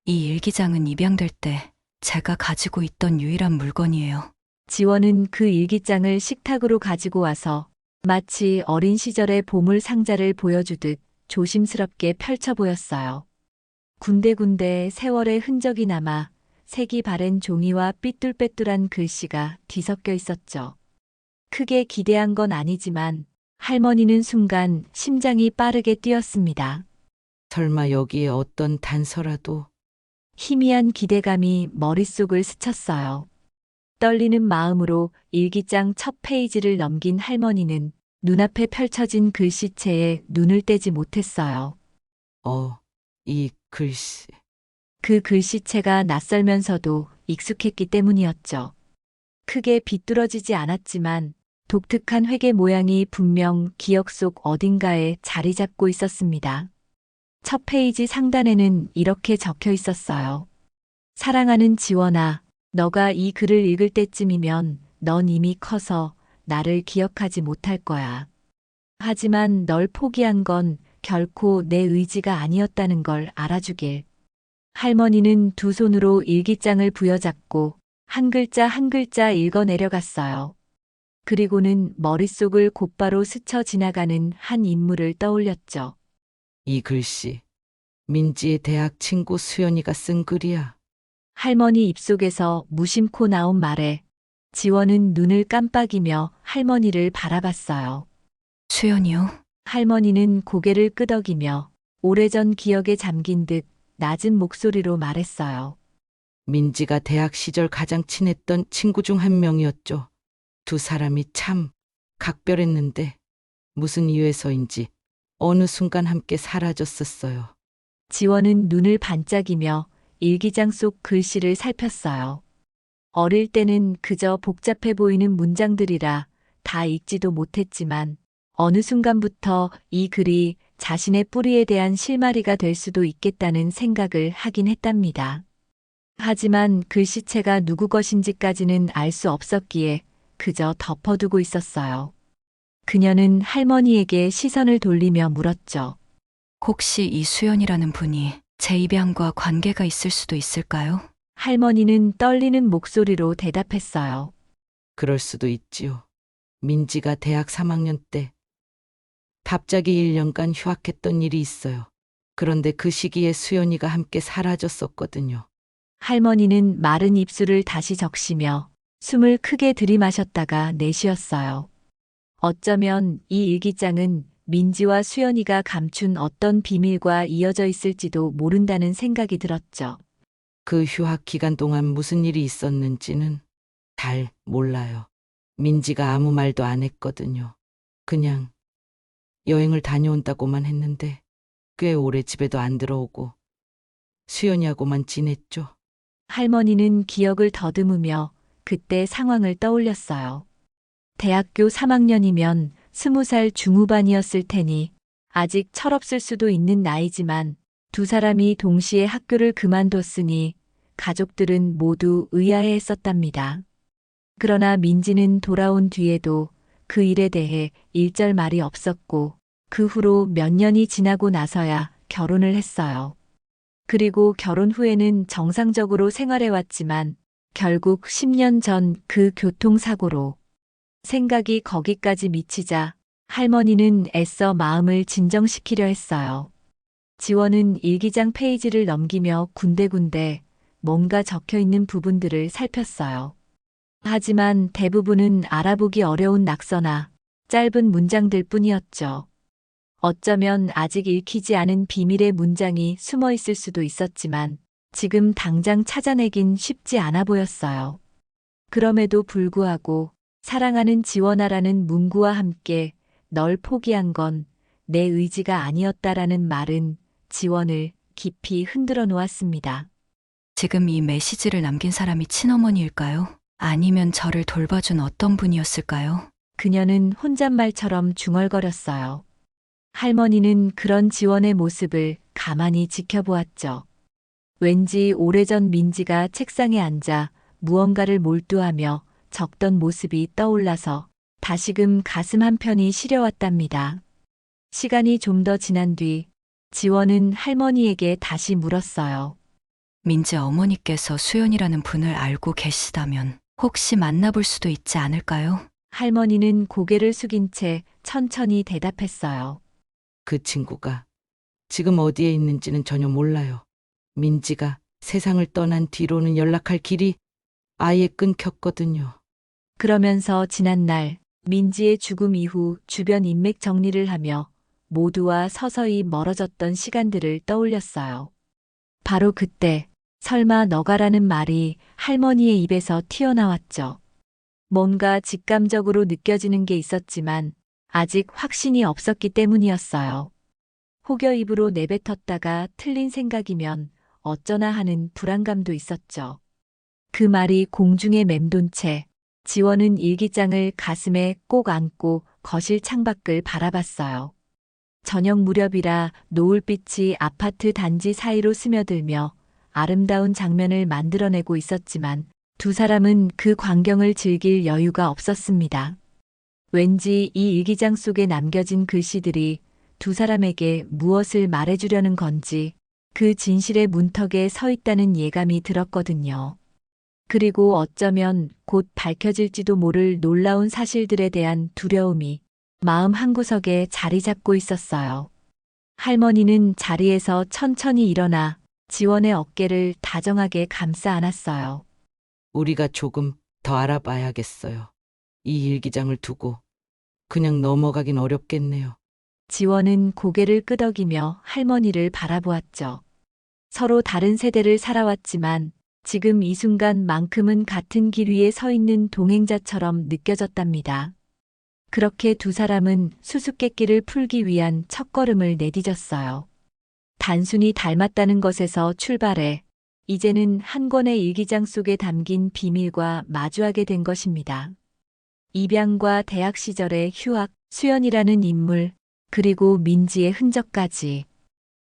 Speaker 3: 이 일기장은 입양될 때 제가 가지고 있던 유일한 물건이에요.
Speaker 1: 지원은 그 일기장을 식탁으로 가지고 와서 마치 어린 시절의 보물 상자를 보여주듯 조심스럽게 펼쳐 보였어요. 군데군데 세월의 흔적이 남아 색이 바랜 종이와 삐뚤빼뚤한 글씨가 뒤섞여 있었죠. 크게 기대한 건 아니지만 할머니는 순간 심장이 빠르게 뛰었습니다.
Speaker 2: 설마 여기에 어떤 단서라도.
Speaker 1: 희미한 기대감이 머릿속을 스쳤어요. 떨리는 마음으로 일기장 첫 페이지를 넘긴 할머니는 눈앞에 펼쳐진 글씨체에 눈을 떼지 못했어요.
Speaker 2: 이 글씨.
Speaker 1: 그 글씨체가 낯설면서도 익숙했기 때문이었죠. 크게 비뚤어지지 않았지만 독특한 회계 모양이 분명 기억 속 어딘가에 자리 잡고 있었습니다. 첫 페이지 상단에는 이렇게 적혀 있었어요. 사랑하는 지원아, 너가 이 글을 읽을 때쯤이면 넌 이미 커서 나를 기억하지 못할 거야. 하지만 널 포기한 건 결코 내 의지가 아니었다는 걸 알아주길. 할머니는 두 손으로 일기장을 부여잡고 한 글자 한 글자 읽어 내려갔어요. 그리고는 머릿속을 곧바로 스쳐 지나가는 한 인물을 떠올렸죠.
Speaker 2: 이 글씨, 민지의 대학 친구 수연이가 쓴 글이야.
Speaker 1: 할머니 입속에서 무심코 나온 말에 지원은 눈을 깜빡이며 할머니를 바라봤어요.
Speaker 3: 수연이요?
Speaker 1: 할머니는 고개를 끄덕이며 오래전 기억에 잠긴 듯 낮은 목소리로 말했어요.
Speaker 2: 민지가 대학 시절 가장 친했던 친구 중 한 명이었죠. 두 사람이 참 각별했는데 무슨 이유에서인지 어느 순간 함께 사라졌었어요.
Speaker 1: 지원은 눈을 반짝이며 일기장 속 글씨를 살폈어요. 어릴 때는 그저 복잡해 보이는 문장들이라 다 읽지도 못했지만 어느 순간부터 이 글이 자신의 뿌리에 대한 실마리가 될 수도 있겠다는 생각을 하긴 했답니다. 하지만 글씨체가 누구 것인지까지는 알 수 없었기에 그저 덮어두고 있었어요. 그녀는 할머니에게 시선을 돌리며 물었죠.
Speaker 3: 혹시 이 수연이라는 분이 제 입양과 관계가 있을 수도 있을까요?
Speaker 1: 할머니는 떨리는 목소리로 대답했어요.
Speaker 2: 그럴 수도 있지요. 민지가 대학 3학년 때 갑자기 1년간 휴학했던 일이 있어요. 그런데 그 시기에 수연이가 함께 사라졌었거든요.
Speaker 1: 할머니는 마른 입술을 다시 적시며 숨을 크게 들이마셨다가 내쉬었어요. 어쩌면 이 일기장은 민지와 수연이가 감춘 어떤 비밀과 이어져 있을지도 모른다는 생각이 들었죠.
Speaker 2: 그 휴학 기간 동안 무슨 일이 있었는지는 잘 몰라요. 민지가 아무 말도 안 했거든요. 그냥 여행을 다녀온다고만 했는데 꽤 오래 집에도 안 들어오고 수연이하고만 지냈죠.
Speaker 1: 할머니는 기억을 더듬으며 그때 상황을 떠올렸어요. 대학교 3학년이면 20살 중후반이었을 테니 아직 철없을 수도 있는 나이지만 두 사람이 동시에 학교를 그만뒀으니 가족들은 모두 의아해했었답니다. 그러나 민지는 돌아온 뒤에도 그 일에 대해 일절 말이 없었고 그 후로 몇 년이 지나고 나서야 결혼을 했어요. 그리고 결혼 후에는 정상적으로 생활해왔지만 결국 10년 전 그 교통사고로 생각이 거기까지 미치자 할머니는 애써 마음을 진정시키려 했어요. 지원은 일기장 페이지를 넘기며 군데군데 뭔가 적혀 있는 부분들을 살폈어요. 하지만 대부분은 알아보기 어려운 낙서나 짧은 문장들 뿐이었죠. 어쩌면 아직 읽히지 않은 비밀의 문장이 숨어 있을 수도 있었지만 지금 당장 찾아내긴 쉽지 않아 보였어요. 그럼에도 불구하고 사랑하는 지원아라는 문구와 함께 널 포기한 건 내 의지가 아니었다라는 말은 지원을 깊이 흔들어 놓았습니다.
Speaker 3: 지금 이 메시지를 남긴 사람이 친어머니일까요? 아니면 저를 돌봐준 어떤 분이었을까요?
Speaker 1: 그녀는 혼잣말처럼 중얼거렸어요. 할머니는 그런 지원의 모습을 가만히 지켜보았죠. 왠지 오래전 민지가 책상에 앉아 무언가를 몰두하며 적던 모습이 떠올라서 다시금 가슴 한편이 시려왔답니다. 시간이 좀 더 지난 뒤 지원은 할머니에게 다시 물었어요.
Speaker 3: 민지 어머니께서 수연이라는 분을 알고 계시다면 혹시 만나볼 수도 있지 않을까요?
Speaker 1: 할머니는 고개를 숙인 채 천천히 대답했어요.
Speaker 2: 그 친구가 지금 어디에 있는지는 전혀 몰라요. 민지가 세상을 떠난 뒤로는 연락할 길이 아예 끊겼거든요.
Speaker 1: 그러면서 지난날 민지의 죽음 이후 주변 인맥 정리를 하며 모두와 서서히 멀어졌던 시간들을 떠올렸어요. 바로 그때 설마 너가라는 말이 할머니의 입에서 튀어나왔죠. 뭔가 직감적으로 느껴지는 게 있었지만 아직 확신이 없었기 때문이었어요. 혹여 입으로 내뱉었다가 틀린 생각이면 어쩌나 하는 불안감도 있었죠. 그 말이 공중에 맴돈 채 지원은 일기장을 가슴에 꼭 안고 거실 창밖을 바라봤어요. 저녁 무렵이라 노을빛이 아파트 단지 사이로 스며들며 아름다운 장면을 만들어내고 있었지만 두 사람은 그 광경을 즐길 여유가 없었습니다. 왠지 이 일기장 속에 남겨진 글씨들이 두 사람에게 무엇을 말해주려는 건지 그 진실의 문턱에 서 있다는 예감이 들었거든요. 그리고 어쩌면 곧 밝혀질지도 모를 놀라운 사실들에 대한 두려움이 마음 한구석에 자리 잡고 있었어요. 할머니는 자리에서 천천히 일어나 지원의 어깨를 다정하게 감싸 안았어요.
Speaker 2: 우리가 조금 더 알아봐야겠어요. 이 일기장을 두고 그냥 넘어가긴 어렵겠네요.
Speaker 1: 지원은 고개를 끄덕이며 할머니를 바라보았죠. 서로 다른 세대를 살아왔지만 지금 이 순간만큼은 같은 길 위에 서 있는 동행자처럼 느껴졌답니다. 그렇게 두 사람은 수수께끼를 풀기 위한 첫걸음을 내디뎠어요. 단순히 닮았다는 것에서 출발해 이제는 한 권의 일기장 속에 담긴 비밀과 마주하게 된 것입니다. 입양과 대학 시절의 휴학, 수연이라는 인물, 그리고 민지의 흔적까지.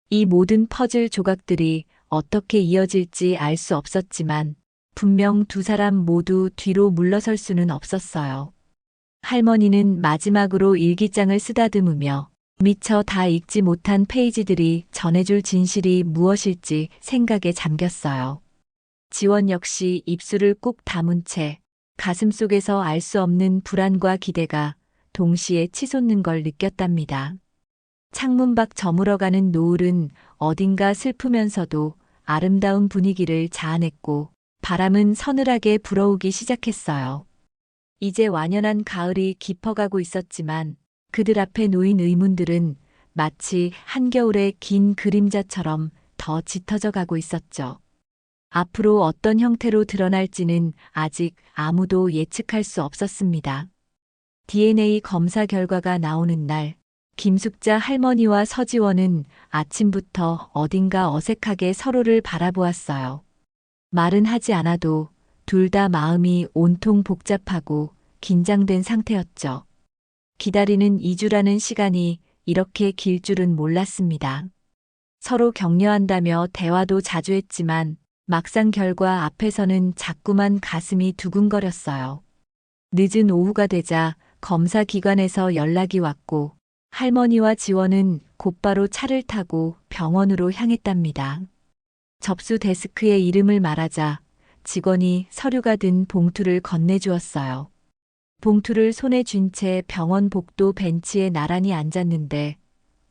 Speaker 1: 이 모든 퍼즐 조각들이 어떻게 이어질지 알 수 없었지만 분명 두 사람 모두 뒤로 물러설 수는 없었어요. 할머니는 마지막으로 일기장을 쓰다듬으며 미처 다 읽지 못한 페이지들이 전해줄 진실이 무엇일지 생각에 잠겼어요. 지원 역시 입술을 꾹 다문 채 가슴 속에서 알 수 없는 불안과 기대가 동시에 치솟는 걸 느꼈답니다. 창문 밖 저물어가는 노을은 어딘가 슬프면서도 아름다운 분위기를 자아냈고 바람은 서늘하게 불어오기 시작했어요. 이제 완연한 가을이 깊어가고 있었지만 그들 앞에 놓인 의문들은 마치 한겨울의 긴 그림자처럼 더 짙어져 가고 있었죠. 앞으로 어떤 형태로 드러날지는 아직 아무도 예측할 수 없었습니다. DNA 검사 결과가 나오는 날, 김숙자 할머니와 서지원은 아침부터 어딘가 어색하게 서로를 바라보았어요. 말은 하지 않아도 둘 다 마음이 온통 복잡하고 긴장된 상태였죠. 기다리는 2주라는 시간이 이렇게 길 줄은 몰랐습니다. 서로 격려한다며 대화도 자주 했지만 막상 결과 앞에서는 자꾸만 가슴이 두근거렸어요. 늦은 오후가 되자 검사 기관에서 연락이 왔고 할머니와 지원은 곧바로 차를 타고 병원으로 향했답니다. 접수 데스크에 이름을 말하자 직원이 서류가 든 봉투를 건네주었어요. 봉투를 손에 쥔 채 병원 복도 벤치에 나란히 앉았는데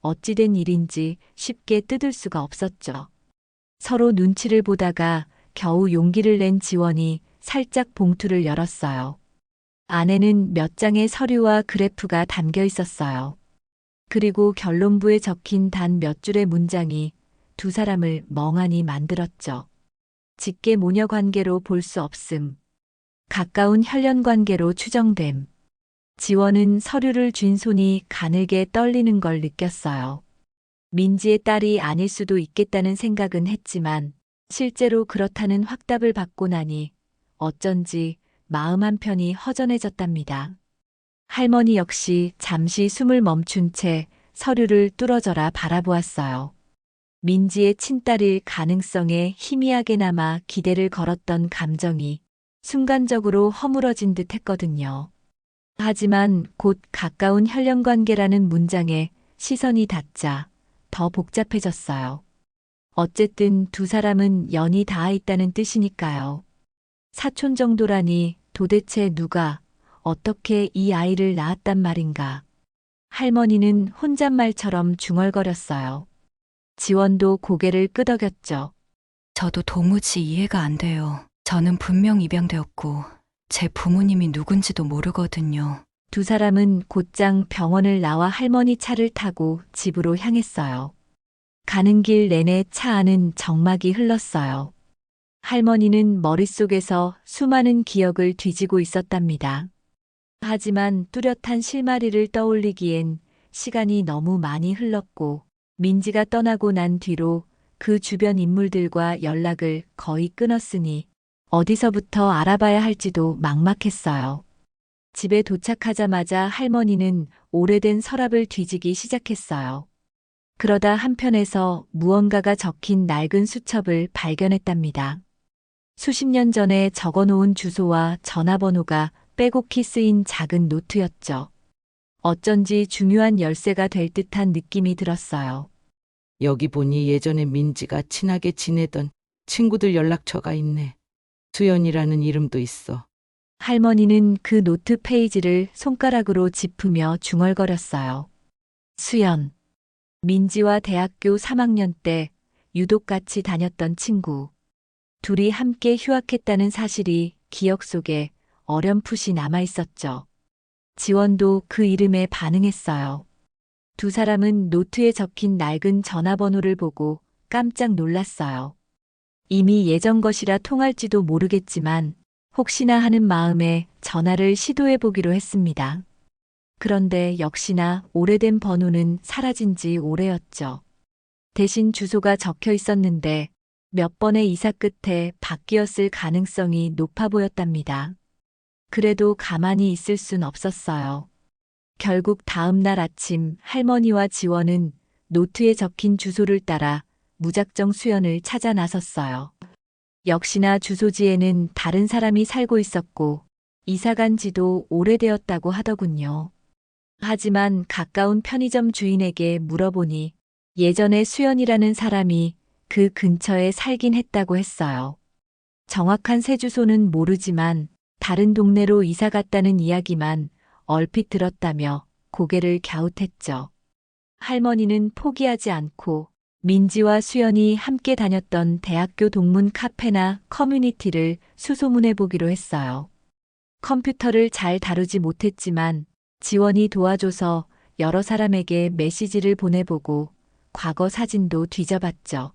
Speaker 1: 어찌된 일인지 쉽게 뜯을 수가 없었죠. 서로 눈치를 보다가 겨우 용기를 낸 지원이 살짝 봉투를 열었어요. 안에는 몇 장의 서류와 그래프가 담겨 있었어요. 그리고 결론부에 적힌 단 몇 줄의 문장이 두 사람을 멍하니 만들었죠. 직계 모녀 관계로 볼 수 없음. 가까운 혈연 관계로 추정됨. 지원은 서류를 쥔 손이 가늘게 떨리는 걸 느꼈어요. 민지의 딸이 아닐 수도 있겠다는 생각은 했지만 실제로 그렇다는 확답을 받고 나니 어쩐지 마음 한편이 허전해졌답니다. 할머니 역시 잠시 숨을 멈춘 채 서류를 뚫어져라 바라보았어요. 민지의 친딸일 가능성에 희미하게나마 기대를 걸었던 감정이 순간적으로 허물어진 듯 했거든요. 하지만 곧 가까운 혈연관계라는 문장에 시선이 닿자 더 복잡해졌어요. 어쨌든 두 사람은 연이 닿아 있다는 뜻이니까요. 사촌 정도라니 도대체 누가 어떻게 이 아이를 낳았단 말인가. 할머니는 혼잣말처럼 중얼거렸어요. 지원도 고개를 끄덕였죠.
Speaker 3: 저도 도무지 이해가 안 돼요. 저는 분명 입양되었고 제 부모님이 누군지도 모르거든요.
Speaker 1: 두 사람은 곧장 병원을 나와 할머니 차를 타고 집으로 향했어요. 가는 길 내내 차 안은 적막이 흘렀어요. 할머니는 머릿속에서 수많은 기억을 뒤지고 있었답니다. 하지만 뚜렷한 실마리를 떠올리기엔 시간이 너무 많이 흘렀고 민지가 떠나고 난 뒤로 그 주변 인물들과 연락을 거의 끊었으니 어디서부터 알아봐야 할지도 막막했어요. 집에 도착하자마자 할머니는 오래된 서랍을 뒤지기 시작했어요. 그러다 한편에서 무언가가 적힌 낡은 수첩을 발견했답니다. 수십 년 전에 적어놓은 주소와 전화번호가 빼곡히 쓰인 작은 노트였죠. 어쩐지 중요한 열쇠가 될 듯한 느낌이 들었어요.
Speaker 2: 여기 보니 예전에 민지가 친하게 지내던 친구들 연락처가 있네. 수연이라는 이름도 있어.
Speaker 1: 할머니는 그 노트 페이지를 손가락으로 짚으며 중얼거렸어요. 수연. 민지와 대학교 3학년 때 유독 같이 다녔던 친구. 둘이 함께 휴학했다는 사실이 기억 속에 어렴풋이 남아 있었죠. 지원도 그 이름에 반응했어요. 두 사람은 노트에 적힌 낡은 전화번호를 보고 깜짝 놀랐어요. 이미 예전 것이라 통할지도 모르겠지만 혹시나 하는 마음에 전화를 시도해 보기로 했습니다. 그런데 역시나 오래된 번호는 사라진 지 오래였죠. 대신 주소가 적혀 있었는데 몇 번의 이사 끝에 바뀌었을 가능성이 높아 보였답니다. 그래도 가만히 있을 순 없었어요. 결국 다음 날 아침 할머니와 지원은 노트에 적힌 주소를 따라 무작정 수연을 찾아 나섰어요. 역시나 주소지에는 다른 사람이 살고 있었고 이사간 지도 오래되었다고 하더군요. 하지만 가까운 편의점 주인에게 물어보니 예전에 수연이라는 사람이 그 근처에 살긴 했다고 했어요. 정확한 새 주소는 모르지만 다른 동네로 이사 갔다는 이야기만 얼핏 들었다며 고개를 갸웃했죠. 할머니는 포기하지 않고 민지와 수연이 함께 다녔던 대학교 동문 카페나 커뮤니티를 수소문해 보기로 했어요. 컴퓨터를 잘 다루지 못했지만 지원이 도와줘서 여러 사람에게 메시지를 보내보고 과거 사진도 뒤져봤죠.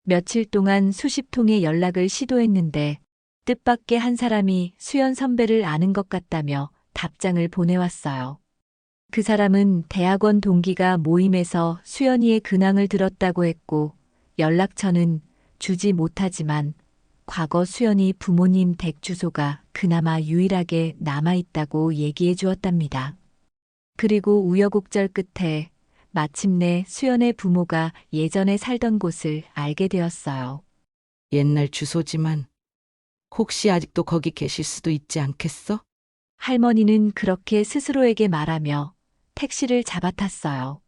Speaker 1: 며칠 동안 수십 통의 연락을 시도했는데 뜻밖의 한 사람이 수연 선배를 아는 것 같다며 답장을 보내왔어요. 그 사람은 대학원 동기가 모임에서 수연이의 근황을 들었다고 했고 연락처는 주지 못하지만 과거 수연이 부모님 댁 주소가 그나마 유일하게 남아있다고 얘기해 주었답니다. 그리고 우여곡절 끝에 마침내 수연의 부모가 예전에 살던 곳을 알게 되었어요.
Speaker 2: 옛날 주소지만 혹시 아직도 거기 계실 수도 있지 않겠어?
Speaker 1: 할머니는 그렇게 스스로에게 말하며 택시를 잡아탔어요.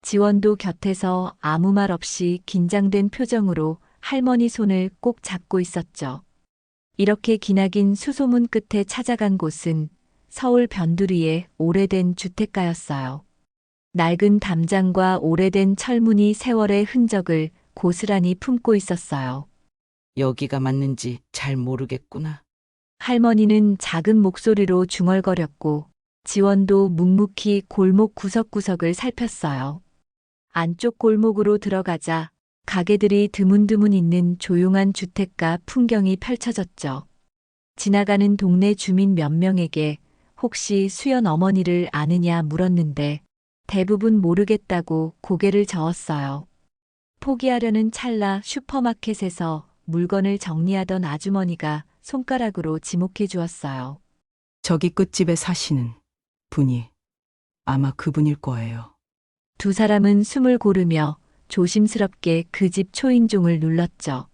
Speaker 1: 지원도 곁에서 아무 말 없이 긴장된 표정으로 할머니 손을 꼭 잡고 있었죠. 이렇게 기나긴 수소문 끝에 찾아간 곳은 서울 변두리의 오래된 주택가였어요. 낡은 담장과 오래된 철문이 세월의 흔적을 고스란히 품고 있었어요.
Speaker 2: 여기가 맞는지 잘 모르겠구나.
Speaker 1: 할머니는 작은 목소리로 중얼거렸고 지원도 묵묵히 골목 구석구석을 살폈어요. 안쪽 골목으로 들어가자 가게들이 드문드문 있는 조용한 주택가 풍경이 펼쳐졌죠. 지나가는 동네 주민 몇 명에게 혹시 수연 어머니를 아느냐 물었는데 대부분 모르겠다고 고개를 저었어요. 포기하려는 찰나 슈퍼마켓에서 물건을 정리하던 아주머니가 손가락으로 지목해 주었어요.
Speaker 5: 저기 끝집에 사시는 분이 아마 그분일 거예요.
Speaker 1: 두 사람은 숨을 고르며 조심스럽게 그 집 초인종을 눌렀죠.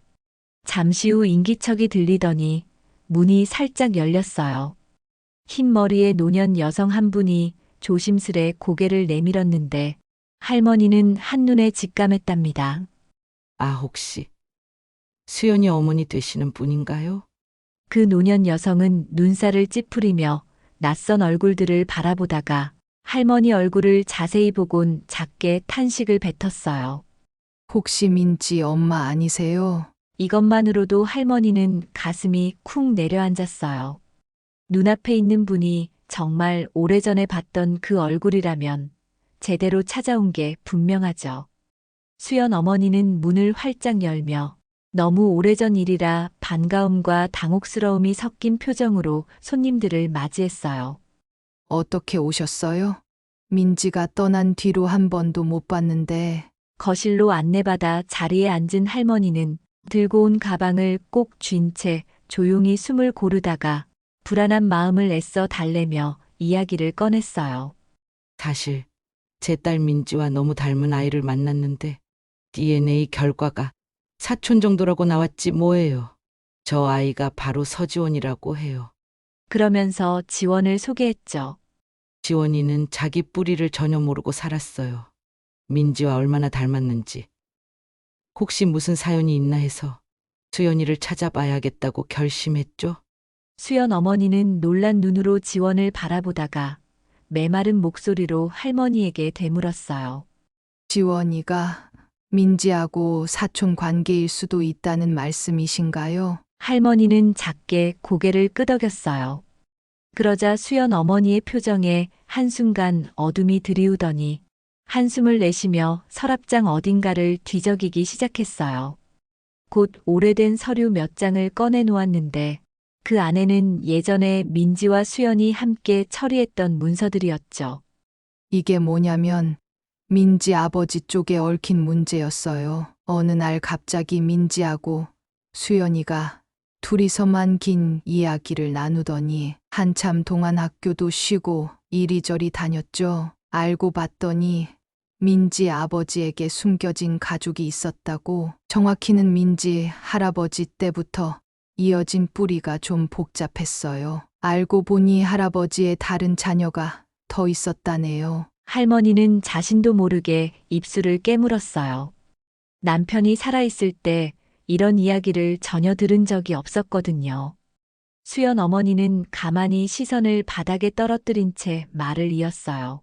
Speaker 1: 잠시 후 인기척이 들리더니 문이 살짝 열렸어요. 흰 머리의 노년 여성 한 분이 조심스레 고개를 내밀었는데 할머니는 한눈에 직감했답니다.
Speaker 2: 아, 혹시 수연이 어머니 되시는 분인가요?
Speaker 1: 그 노년 여성은 눈살을 찌푸리며 낯선 얼굴들을 바라보다가 할머니 얼굴을 자세히 보곤 작게 탄식을 뱉었어요.
Speaker 6: 혹시 민지 엄마 아니세요?
Speaker 1: 이것만으로도 할머니는 가슴이 쿵 내려앉았어요. 눈앞에 있는 분이 정말 오래전에 봤던 그 얼굴이라면 제대로 찾아온 게 분명하죠. 수연 어머니는 문을 활짝 열며 너무 오래전 일이라 반가움과 당혹스러움이 섞인 표정으로 손님들을 맞이했어요.
Speaker 6: 어떻게 오셨어요? 민지가 떠난 뒤로 한 번도 못 봤는데
Speaker 1: 거실로 안내받아 자리에 앉은 할머니는 들고 온 가방을 꼭 쥔 채 조용히 숨을 고르다가 불안한 마음을 애써 달래며 이야기를 꺼냈어요.
Speaker 2: 사실 제 딸 민지와 너무 닮은 아이를 만났는데 DNA 결과가 사촌 정도라고 나왔지 뭐예요. 저 아이가 바로 서지원이라고 해요.
Speaker 1: 그러면서 지원을 소개했죠.
Speaker 2: 지원이는 자기 뿌리를 전혀 모르고 살았어요. 민지와 얼마나 닮았는지. 혹시 무슨 사연이 있나 해서 수연이를 찾아봐야겠다고 결심했죠.
Speaker 1: 수연 어머니는 놀란 눈으로 지원을 바라보다가 메마른 목소리로 할머니에게 되물었어요.
Speaker 6: 지원이가 민지하고 사촌 관계일 수도 있다는 말씀이신가요?
Speaker 1: 할머니는 작게 고개를 끄덕였어요. 그러자 수연 어머니의 표정에 한순간 어둠이 드리우더니 한숨을 내쉬며 서랍장 어딘가를 뒤적이기 시작했어요. 곧 오래된 서류 몇 장을 꺼내 놓았는데 그 안에는 예전에 민지와 수연이 함께 처리했던 문서들이었죠.
Speaker 6: 이게 뭐냐면 민지 아버지 쪽에 얽힌 문제였어요. 어느 날 갑자기 민지하고 수연이가 둘이서만 긴 이야기를 나누더니 한참 동안 학교도 쉬고 이리저리 다녔죠. 알고 봤더니 민지 아버지에게 숨겨진 가족이 있었다고. 정확히는 민지 할아버지 때부터 이어진 뿌리가 좀 복잡했어요. 알고 보니 할아버지의 다른 자녀가 더 있었다네요.
Speaker 1: 할머니는 자신도 모르게 입술을 깨물었어요. 남편이 살아있을 때 이런 이야기를 전혀 들은 적이 없었거든요. 수연 어머니는 가만히 시선을 바닥에 떨어뜨린 채 말을 이었어요.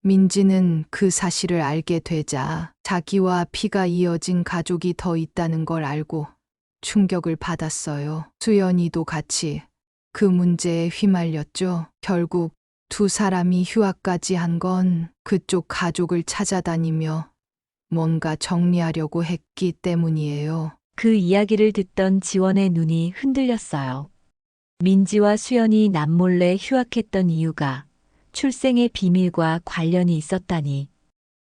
Speaker 6: 민지는 그 사실을 알게 되자 자기와 피가 이어진 가족이 더 있다는 걸 알고 충격을 받았어요. 수연이도 같이 그 문제에 휘말렸죠. 결국 두 사람이 휴학까지 한 건 그쪽 가족을 찾아다니며 뭔가 정리하려고 했기 때문이에요.
Speaker 1: 그 이야기를 듣던 지원의 눈이 흔들렸어요. 민지와 수연이 남몰래 휴학했던 이유가 출생의 비밀과 관련이 있었다니.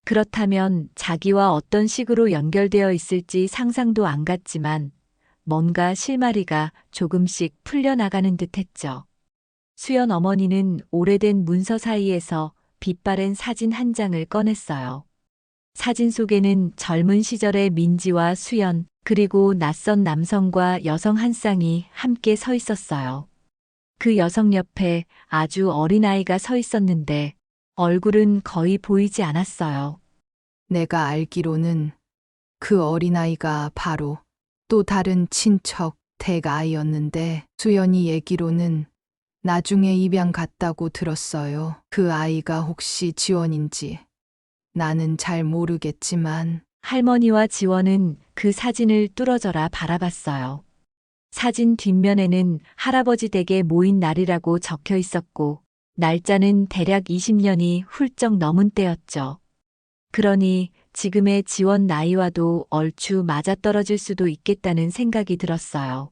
Speaker 1: 그렇다면 자기와 어떤 식으로 연결되어 있을지 상상도 안 갔지만 뭔가 실마리가 조금씩 풀려나가는 듯 했죠. 수연 어머니는 오래된 문서 사이에서 빛바랜 사진 한 장을 꺼냈어요. 사진 속에는 젊은 시절의 민지와 수연, 그리고 낯선 남성과 여성 한 쌍이 함께 서 있었어요. 그 여성 옆에 아주 어린 아이가 서 있었는데 얼굴은 거의 보이지 않았어요.
Speaker 6: 내가 알기로는 그 어린아이가 바로 또 다른 친척 댁 아이였는데 수연이 얘기로는 나중에 입양 갔다고 들었어요. 그 아이가 혹시 지원인지 나는 잘 모르겠지만
Speaker 1: 할머니와 지원은 그 사진을 뚫어져라 바라봤어요. 사진 뒷면에는 할아버지 댁에 모인 날이라고 적혀 있었고 날짜는 대략 20년이 훌쩍 넘은 때였죠. 그러니 지금의 지원 나이와도 얼추 맞아떨어질 수도 있겠다는 생각이 들었어요.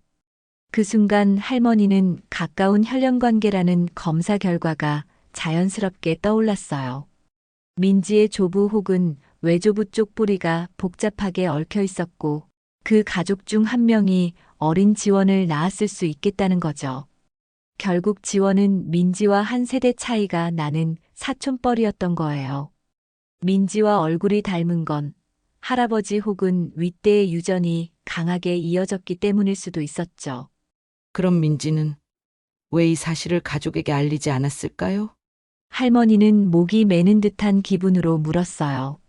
Speaker 1: 그 순간 할머니는 가까운 혈연관계라는 검사 결과가 자연스럽게 떠올랐어요. 민지의 조부 혹은 외조부 쪽 뿌리가 복잡하게 얽혀 있었고 그 가족 중 한 명이 어린 지원을 낳았을 수 있겠다는 거죠. 결국 지원은 민지와 한 세대 차이가 나는 사촌뻘이었던 거예요. 민지와 얼굴이 닮은 건 할아버지 혹은 윗대의 유전이 강하게 이어졌기 때문일 수도 있었죠.
Speaker 2: 그럼 민지는 왜 이 사실을 가족에게 알리지 않았을까요?
Speaker 1: 할머니는 목이 메는 듯한 기분으로 물었어요.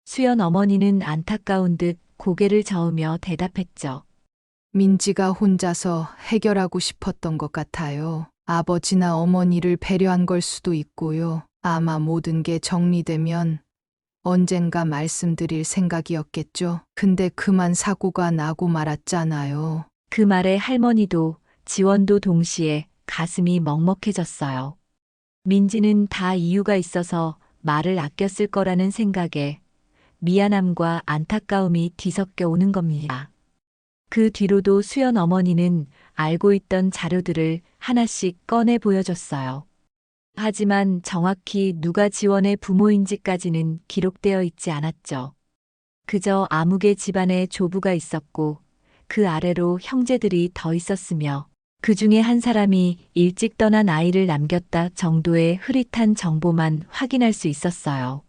Speaker 1: 수연 어머니는 안타까운 듯 고개를 저으며 대답했죠.
Speaker 6: 민지가 혼자서 해결하고 싶었던 것 같아요. 아버지나 어머니를 배려한 걸 수도 있고요. 아마 모든 게 정리되면 언젠가 말씀드릴 생각이었겠죠. 근데 그만 사고가 나고 말았잖아요.
Speaker 1: 그 말에 할머니도 지원도 동시에 가슴이 먹먹해졌어요. 민지는 다 이유가 있어서 말을 아꼈을 거라는 생각에 미안함과 안타까움이 뒤섞여 오는 겁니다. 그 뒤로도 수연 어머니는 알고 있던 자료들을 하나씩 꺼내 보여줬어요. 하지만 정확히 누가 지원의 부모인지까지는 기록되어 있지 않았죠. 그저 아무개 집안에 조부가 있었고 그 아래로 형제들이 더 있었으며 그 중에 한 사람이 일찍 떠난 아이를 남겼다 정도의 흐릿한 정보만 확인할 수 있었어요.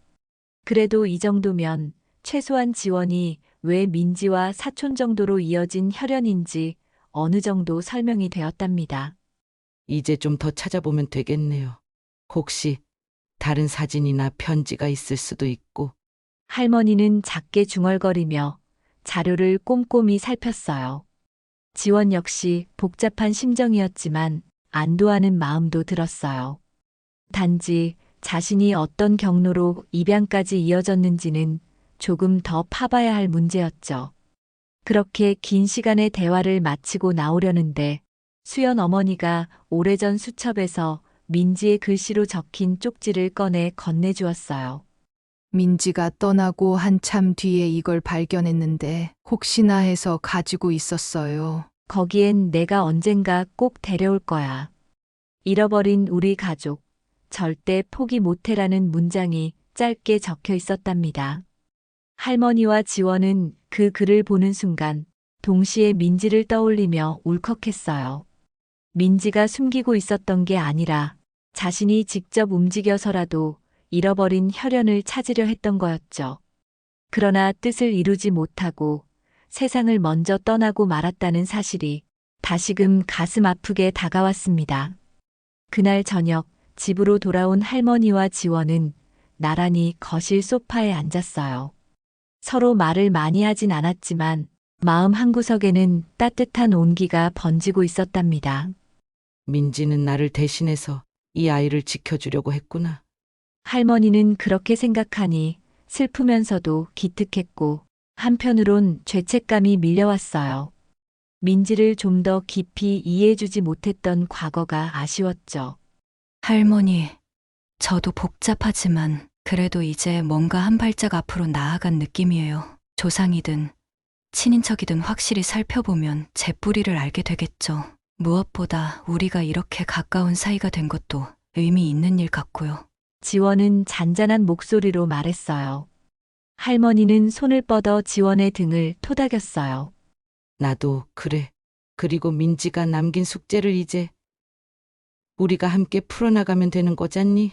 Speaker 1: 그래도 이 정도면 최소한 지원이 왜 민지와 사촌 정도로 이어진 혈연인지 어느 정도 설명이 되었답니다.
Speaker 2: 이제 좀 더 찾아보면 되겠네요. 혹시 다른 사진이나 편지가 있을 수도 있고.
Speaker 1: 할머니는 작게 중얼거리며 자료를 꼼꼼히 살폈어요. 지원 역시 복잡한 심정이었지만 안도하는 마음도 들었어요. 단지 자신이 어떤 경로로 입양까지 이어졌는지는 조금 더 파봐야 할 문제였죠. 그렇게 긴 시간의 대화를 마치고 나오려는데 수연 어머니가 오래전 수첩에서 민지의 글씨로 적힌 쪽지를 꺼내 건네주었어요.
Speaker 6: 민지가 떠나고 한참 뒤에 이걸 발견했는데 혹시나 해서 가지고 있었어요.
Speaker 1: 거기엔 내가 언젠가 꼭 데려올 거야. 잃어버린 우리 가족, 절대 포기 못해라는 문장이 짧게 적혀 있었답니다. 할머니와 지원은 그 글을 보는 순간 동시에 민지를 떠올리며 울컥했어요. 민지가 숨기고 있었던 게 아니라 자신이 직접 움직여서라도 잃어버린 혈연을 찾으려 했던 거였죠. 그러나 뜻을 이루지 못하고 세상을 먼저 떠나고 말았다는 사실이 다시금 가슴 아프게 다가왔습니다. 그날 저녁 집으로 돌아온 할머니와 지원은 나란히 거실 소파에 앉았어요. 서로 말을 많이 하진 않았지만 마음 한구석에는 따뜻한 온기가 번지고 있었답니다.
Speaker 2: 민지는 나를 대신해서 이 아이를 지켜주려고 했구나.
Speaker 1: 할머니는 그렇게 생각하니 슬프면서도 기특했고 한편으론 죄책감이 밀려왔어요. 민지를 좀 더 깊이 이해해주지 못했던 과거가 아쉬웠죠.
Speaker 3: 할머니, 저도 복잡하지만 그래도 이제 뭔가 한 발짝 앞으로 나아간 느낌이에요. 조상이든 친인척이든 확실히 살펴보면 제 뿌리를 알게 되겠죠. 무엇보다 우리가 이렇게 가까운 사이가 된 것도 의미 있는 일 같고요.
Speaker 1: 지원은 잔잔한 목소리로 말했어요. 할머니는 손을 뻗어 지원의 등을 토닥였어요.
Speaker 2: 나도 그래. 그리고 민지가 남긴 숙제를 이제 우리가 함께 풀어나가면 되는 거잖니?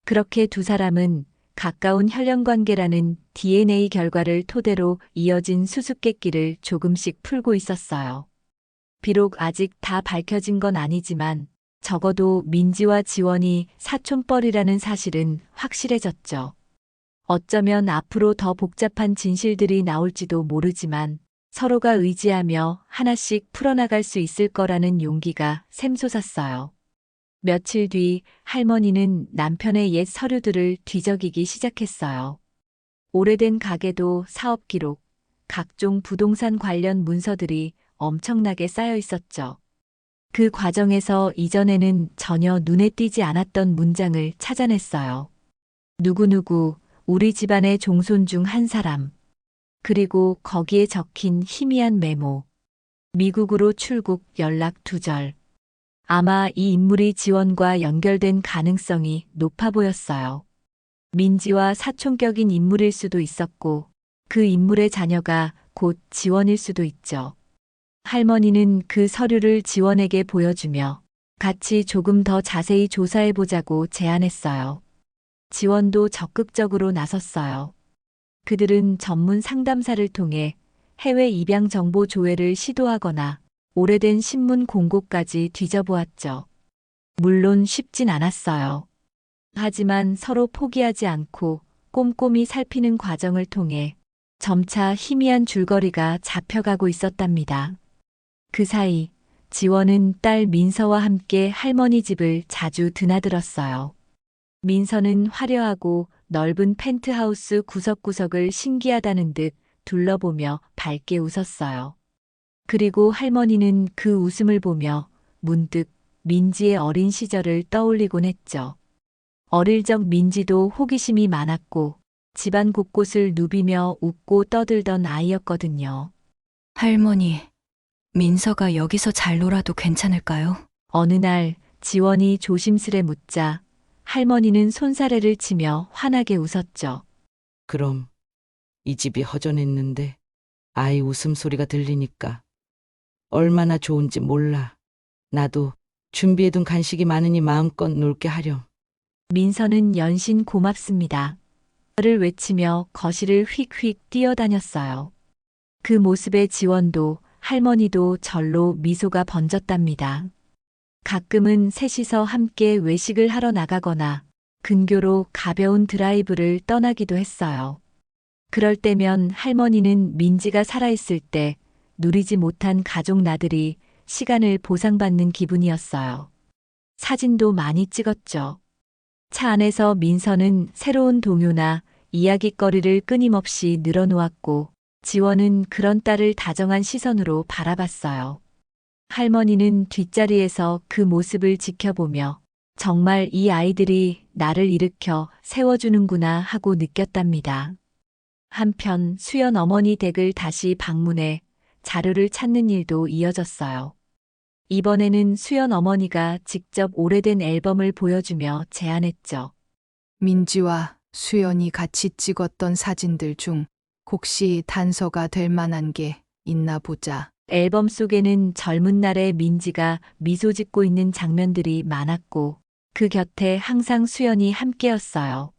Speaker 1: 그렇게 두 사람은 가까운 혈연관계라는 DNA 결과를 토대로 이어진 수수께끼를 조금씩 풀고 있었어요. 비록 아직 다 밝혀진 건 아니지만 적어도 민지와 지원이 사촌뻘이라는 사실은 확실해졌죠. 어쩌면 앞으로 더 복잡한 진실들이 나올지도 모르지만 서로가 의지하며 하나씩 풀어나갈 수 있을 거라는 용기가 샘솟았어요. 며칠 뒤 할머니는 남편의 옛 서류들을 뒤적이기 시작했어요. 오래된 가계도 사업 기록, 각종 부동산 관련 문서들이 엄청나게 쌓여 있었죠. 그 과정에서 이전에는 전혀 눈에 띄지 않았던 문장을 찾아냈어요. 누구누구, 우리 집안의 종손 중 한 사람. 그리고 거기에 적힌 희미한 메모. 미국으로 출국 연락 두절. 아마 이 인물이 지원과 연결된 가능성이 높아 보였어요. 민지와 사촌격인 인물일 수도 있었고 그 인물의 자녀가 곧 지원일 수도 있죠. 할머니는 그 서류를 지원에게 보여주며 같이 조금 더 자세히 조사해보자고 제안했어요. 지원도 적극적으로 나섰어요. 그들은 전문 상담사를 통해 해외 입양 정보 조회를 시도하거나 오래된 신문 공고까지 뒤져보았죠. 물론 쉽진 않았어요. 하지만 서로 포기하지 않고 꼼꼼히 살피는 과정을 통해 점차 희미한 줄거리가 잡혀가고 있었답니다. 그 사이 지원은 딸 민서와 함께 할머니 집을 자주 드나들었어요. 민서는 화려하고 넓은 펜트하우스 구석구석을 신기하다는 듯 둘러보며 밝게 웃었어요. 그리고 할머니는 그 웃음을 보며 문득 민지의 어린 시절을 떠올리곤 했죠. 어릴 적 민지도 호기심이 많았고 집안 곳곳을 누비며 웃고 떠들던 아이였거든요.
Speaker 3: 할머니, 민서가 여기서 잘 놀아도 괜찮을까요?
Speaker 1: 어느 날 지원이 조심스레 묻자 할머니는 손사래를 치며 환하게 웃었죠.
Speaker 2: 그럼 이 집이 허전했는데 아이 웃음소리가 들리니까 얼마나 좋은지 몰라. 나도 준비해둔 간식이 많으니 마음껏 놀게 하렴.
Speaker 1: 민서는 연신 고맙습니다. 를 외치며 거실을 휙휙 뛰어다녔어요. 그 모습에 지원도 할머니도 절로 미소가 번졌답니다. 가끔은 셋이서 함께 외식을 하러 나가거나 근교로 가벼운 드라이브를 떠나기도 했어요. 그럴 때면 할머니는 민지가 살아있을 때 누리지 못한 가족 나들이 시간을 보상받는 기분이었어요. 사진도 많이 찍었죠. 차 안에서 민서는 새로운 동요나 이야깃거리를 끊임없이 늘어놓았고 지원은 그런 딸을 다정한 시선으로 바라봤어요. 할머니는 뒷자리에서 그 모습을 지켜보며 정말 이 아이들이 나를 일으켜 세워주는구나 하고 느꼈답니다. 한편 수연 어머니 댁을 다시 방문해 자료를 찾는 일도 이어졌어요. 이번에는 수연 어머니가 직접 오래된 앨범을 보여주며 제안했죠.
Speaker 6: 민지와 수연이 같이 찍었던 사진들 중 혹시 단서가 될 만한 게 있나 보자.
Speaker 1: 앨범 속에는 젊은 날의 민지가 미소 짓고 있는 장면들이 많았고 그 곁에 항상 수연이 함께였어요.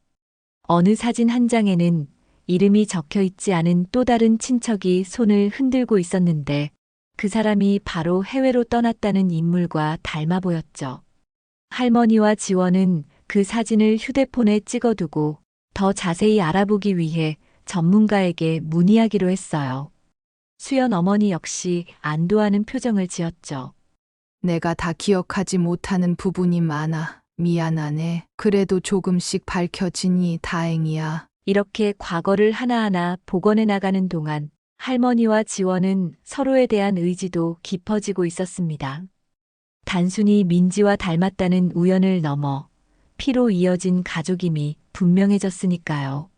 Speaker 1: 어느 사진 한 장에는 이름이 적혀 있지 않은 또 다른 친척이 손을 흔들고 있었는데 그 사람이 바로 해외로 떠났다는 인물과 닮아 보였죠. 할머니와 지원은 그 사진을 휴대폰에 찍어두고 더 자세히 알아보기 위해 전문가에게 문의하기로 했어요. 수연 어머니 역시 안도하는 표정을 지었죠.
Speaker 6: 내가 다 기억하지 못하는 부분이 많아. 미안하네. 그래도 조금씩 밝혀지니 다행이야.
Speaker 1: 이렇게 과거를 하나하나 복원해 나가는 동안 할머니와 지원은 서로에 대한 의지도 깊어지고 있었습니다. 단순히 민지와 닮았다는 우연을 넘어 피로 이어진 가족임이 분명해졌으니까요.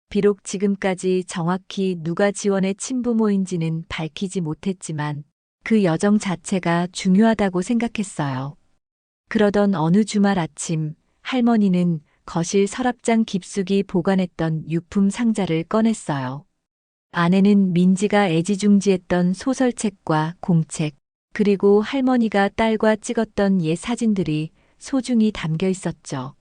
Speaker 1: 비록 지금까지 정확히 누가 지원의 친부모인지는 밝히지 못했지만 그 여정 자체가 중요하다고 생각했어요. 그러던 어느 주말 아침 할머니는 거실 서랍장 깊숙이 보관했던 유품 상자를 꺼냈어요. 안에는 민지가 애지중지했던 소설책과 공책, 그리고 할머니가 딸과 찍었던 옛 사진들이 소중히 담겨 있었죠.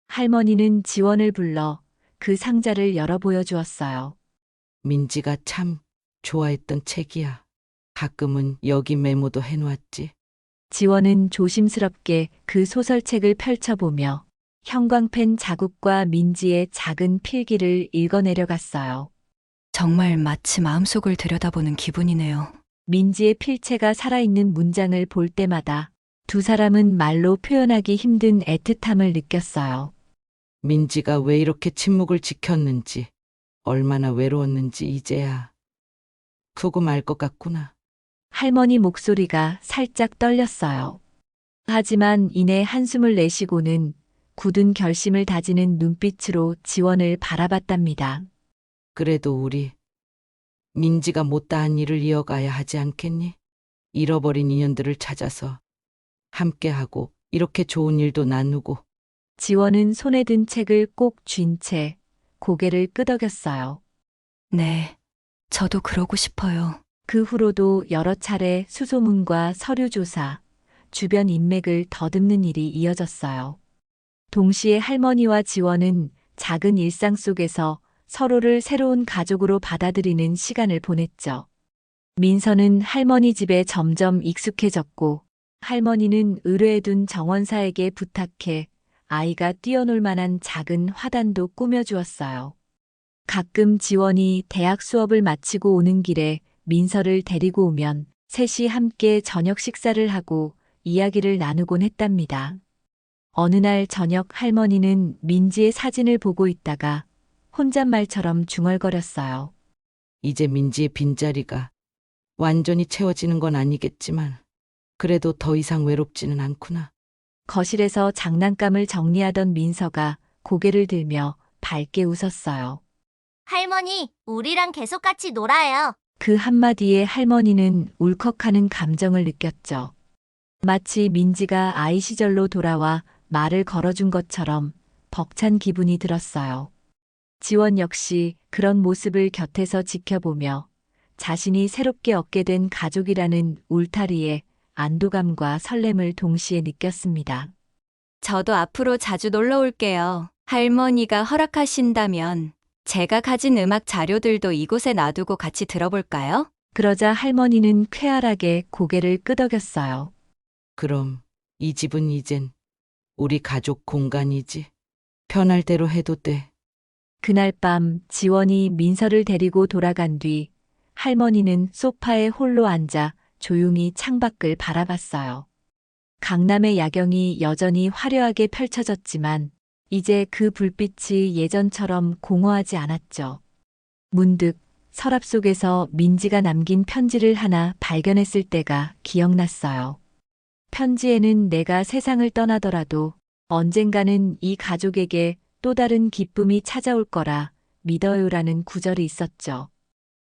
Speaker 1: 할머니는 지원을 불러 그 상자를 열어 보여주었어요.
Speaker 2: 민지가 참 좋아했던 책이야. 가끔은 여기 메모도 해놓았지.
Speaker 1: 지원은 조심스럽게 그 소설책을 펼쳐보며 형광펜 자국과 민지의 작은 필기를 읽어내려갔어요.
Speaker 3: 정말 마치 마음속을 들여다보는 기분이네요.
Speaker 1: 민지의 필체가 살아있는 문장을 볼 때마다 두 사람은 말로 표현하기 힘든 애틋함을 느꼈어요.
Speaker 2: 민지가 왜 이렇게 침묵을 지켰는지, 얼마나 외로웠는지 이제야 조금 알 것 같구나.
Speaker 1: 할머니 목소리가 살짝 떨렸어요. 하지만 이내 한숨을 내쉬고는 굳은 결심을 다지는 눈빛으로 지원을 바라봤답니다.
Speaker 2: 그래도 우리 민지가 못다한 일을 이어가야 하지 않겠니? 잃어버린 인연들을 찾아서 함께하고 이렇게 좋은 일도 나누고.
Speaker 1: 지원은 손에 든 책을 꼭 쥔 채 고개를 끄덕였어요.
Speaker 3: 네, 저도 그러고 싶어요.
Speaker 1: 그 후로도 여러 차례 수소문과 서류 조사, 주변 인맥을 더듬는 일이 이어졌어요. 동시에 할머니와 지원은 작은 일상 속에서 서로를 새로운 가족으로 받아들이는 시간을 보냈죠. 민서는 할머니 집에 점점 익숙해졌고 할머니는 의뢰해둔 정원사에게 부탁해 아이가 뛰어놀 만한 작은 화단도 꾸며주었어요. 가끔 지원이 대학 수업을 마치고 오는 길에 민서를 데리고 오면 셋이 함께 저녁 식사를 하고 이야기를 나누곤 했답니다. 어느 날 저녁 할머니는 민지의 사진을 보고 있다가 혼잣말처럼 중얼거렸어요.
Speaker 2: 이제 민지의 빈자리가 완전히 채워지는 건 아니겠지만 그래도 더 이상 외롭지는 않구나.
Speaker 1: 거실에서 장난감을 정리하던 민서가 고개를 들며 밝게 웃었어요.
Speaker 7: 할머니, 우리랑 계속 같이 놀아요.
Speaker 1: 그 한마디에 할머니는 울컥하는 감정을 느꼈죠. 마치 민지가 아이 시절로 돌아와 말을 걸어준 것처럼 벅찬 기분이 들었어요. 지원 역시 그런 모습을 곁에서 지켜보며 자신이 새롭게 얻게 된 가족이라는 울타리에 안도감과 설렘을 동시에 느꼈습니다.
Speaker 3: 저도 앞으로 자주 놀러 올게요. 할머니가 허락하신다면 제가 가진 음악 자료들도 이곳에 놔두고 같이 들어볼까요?
Speaker 1: 그러자 할머니는 쾌활하게 고개를 끄덕였어요.
Speaker 2: 그럼 이 집은 이젠 우리 가족 공간이지. 편할 대로 해도 돼.
Speaker 1: 그날 밤 지원이 민서를 데리고 돌아간 뒤 할머니는 소파에 홀로 앉아 조용히 창밖을 바라봤어요. 강남의 야경이 여전히 화려하게 펼쳐졌지만 이제 그 불빛이 예전처럼 공허하지 않았죠. 문득 서랍 속에서 민지가 남긴 편지를 하나 발견했을 때가 기억났어요. 편지에는 내가 세상을 떠나더라도 언젠가는 이 가족에게 또 다른 기쁨이 찾아올 거라 믿어요라는 구절이 있었죠.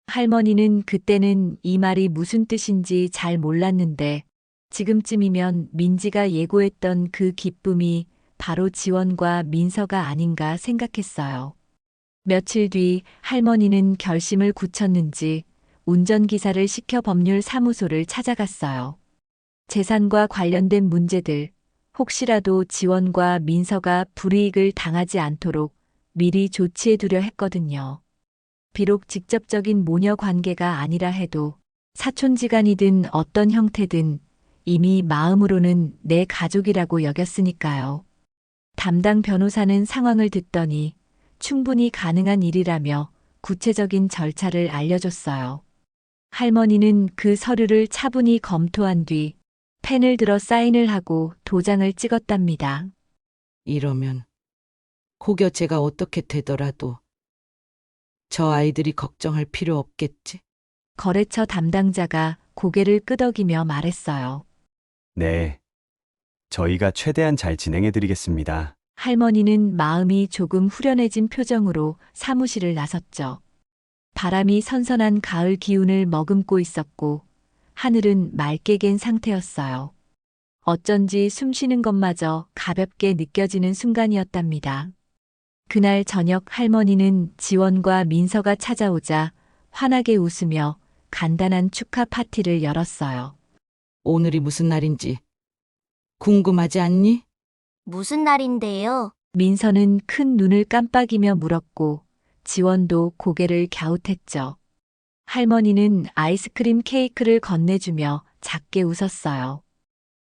Speaker 1: 할머니는 그때는 이 말이 무슨 뜻인지 잘 몰랐는데 지금쯤이면 민지가 예고했던 그 기쁨이 바로 지원과 민서가 아닌가 생각했어요. 며칠 뒤 할머니는 결심을 굳혔는지 운전기사를 시켜 법률사무소를 찾아갔어요. 재산과 관련된 문제들, 혹시라도 지원과 민서가 불이익을 당하지 않도록 미리 조치해두려 했거든요. 비록 직접적인 모녀 관계가 아니라 해도 사촌지간이든 어떤 형태든 이미 마음으로는 내 가족이라고 여겼으니까요. 담당 변호사는 상황을 듣더니 충분히 가능한 일이라며 구체적인 절차를 알려줬어요. 할머니는 그 서류를 차분히 검토한 뒤 펜을 들어 사인을 하고 도장을 찍었답니다.
Speaker 2: 이러면 혹여 제가 어떻게 되더라도 저 아이들이 걱정할 필요 없겠지?
Speaker 1: 거래처 담당자가 고개를 끄덕이며 말했어요.
Speaker 8: 네. 저희가 최대한 잘 진행해드리겠습니다.
Speaker 1: 할머니는 마음이 조금 후련해진 표정으로 사무실을 나섰죠. 바람이 선선한 가을 기운을 머금고 있었고 하늘은 맑게 갠 상태였어요. 어쩐지 숨 쉬는 것마저 가볍게 느껴지는 순간이었답니다. 그날 저녁 할머니는 지원과 민서가 찾아오자 환하게 웃으며 간단한 축하 파티를 열었어요.
Speaker 2: 오늘이 무슨 날인지 궁금하지 않니?
Speaker 7: 무슨 날인데요?
Speaker 1: 민서는 큰 눈을 깜빡이며 물었고 지원도 고개를 갸웃했죠. 할머니는 아이스크림 케이크를 건네주며 작게 웃었어요.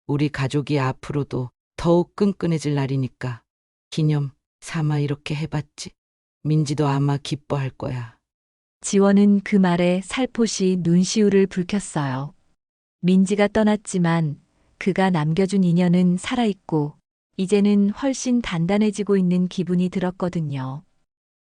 Speaker 2: 우리 가족이 앞으로도 더욱 끈끈해질 날이니까 기념 삼아 이렇게 해봤지. 민지도 아마 기뻐할 거야.
Speaker 1: 지원은 그 말에 살포시 눈시울을 붉혔어요. 민지가 떠났지만 그가 남겨준 인연은 살아있고 이제는 훨씬 단단해지고 있는 기분이 들었거든요.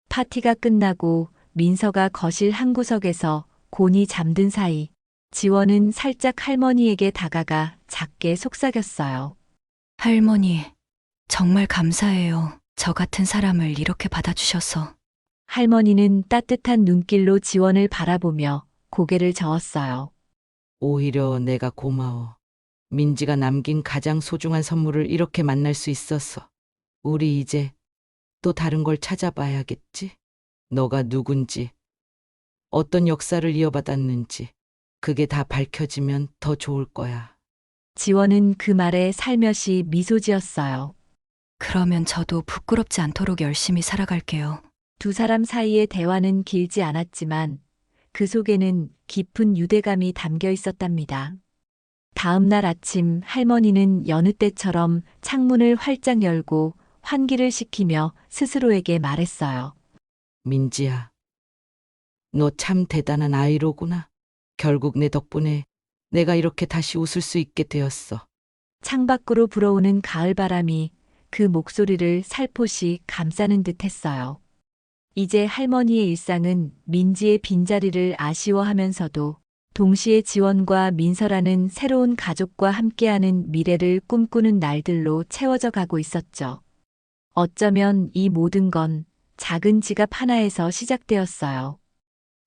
Speaker 1: 파티가 끝나고 민서가 거실 한 구석에서 곤히 잠든 사이 지원은 살짝 할머니에게 다가가 작게 속삭였어요.
Speaker 3: 할머니, 정말 감사해요. 저 같은 사람을 이렇게 받아주셔서.
Speaker 1: 할머니는 따뜻한 눈길로 지원을 바라보며 고개를 저었어요.
Speaker 2: 오히려 내가 고마워. 민지가 남긴 가장 소중한 선물을 이렇게 만날 수 있어서. 우리 이제 또 다른 걸 찾아봐야겠지? 너가 누군지, 어떤 역사를 이어받았는지, 그게 다 밝혀지면 더 좋을 거야.
Speaker 1: 지원은 그 말에 살며시 미소 지었어요.
Speaker 3: 그러면 저도 부끄럽지 않도록 열심히 살아갈게요.
Speaker 1: 두 사람 사이의 대화는 길지 않았지만 그 속에는 깊은 유대감이 담겨 있었답니다. 다음 날 아침 할머니는 여느 때처럼 창문을 활짝 열고 환기를 시키며 스스로에게 말했어요.
Speaker 2: 민지야, 너 참 대단한 아이로구나. 결국 내 덕분에 내가 이렇게 다시 웃을 수 있게 되었어.
Speaker 1: 창밖으로 불어오는 가을바람이 그 목소리를 살포시 감싸는 듯 했어요. 이제 할머니의 일상은 민지의 빈자리를 아쉬워하면서도 동시에 지원과 민서라는 새로운 가족과 함께하는 미래를 꿈꾸는 날들로 채워져 가고 있었죠. 어쩌면 이 모든 건 작은 지갑 하나에서 시작되었어요.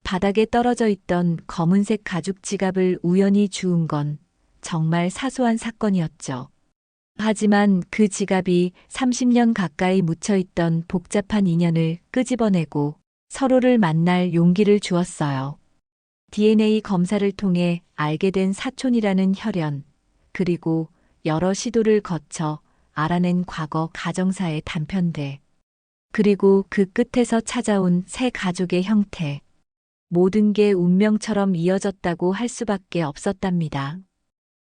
Speaker 1: 바닥에 떨어져 있던 검은색 가죽 지갑을 우연히 주운 건 정말 사소한 사건이었죠. 하지만 그 지갑이 30년 가까이 묻혀있던 복잡한 인연을 끄집어내고 서로를 만날 용기를 주었어요. DNA 검사를 통해 알게 된 사촌이라는 혈연, 그리고 여러 시도를 거쳐 알아낸 과거 가정사의 단편대, 그리고 그 끝에서 찾아온 새 가족의 형태. 모든 게 운명처럼 이어졌다고 할 수밖에 없었답니다.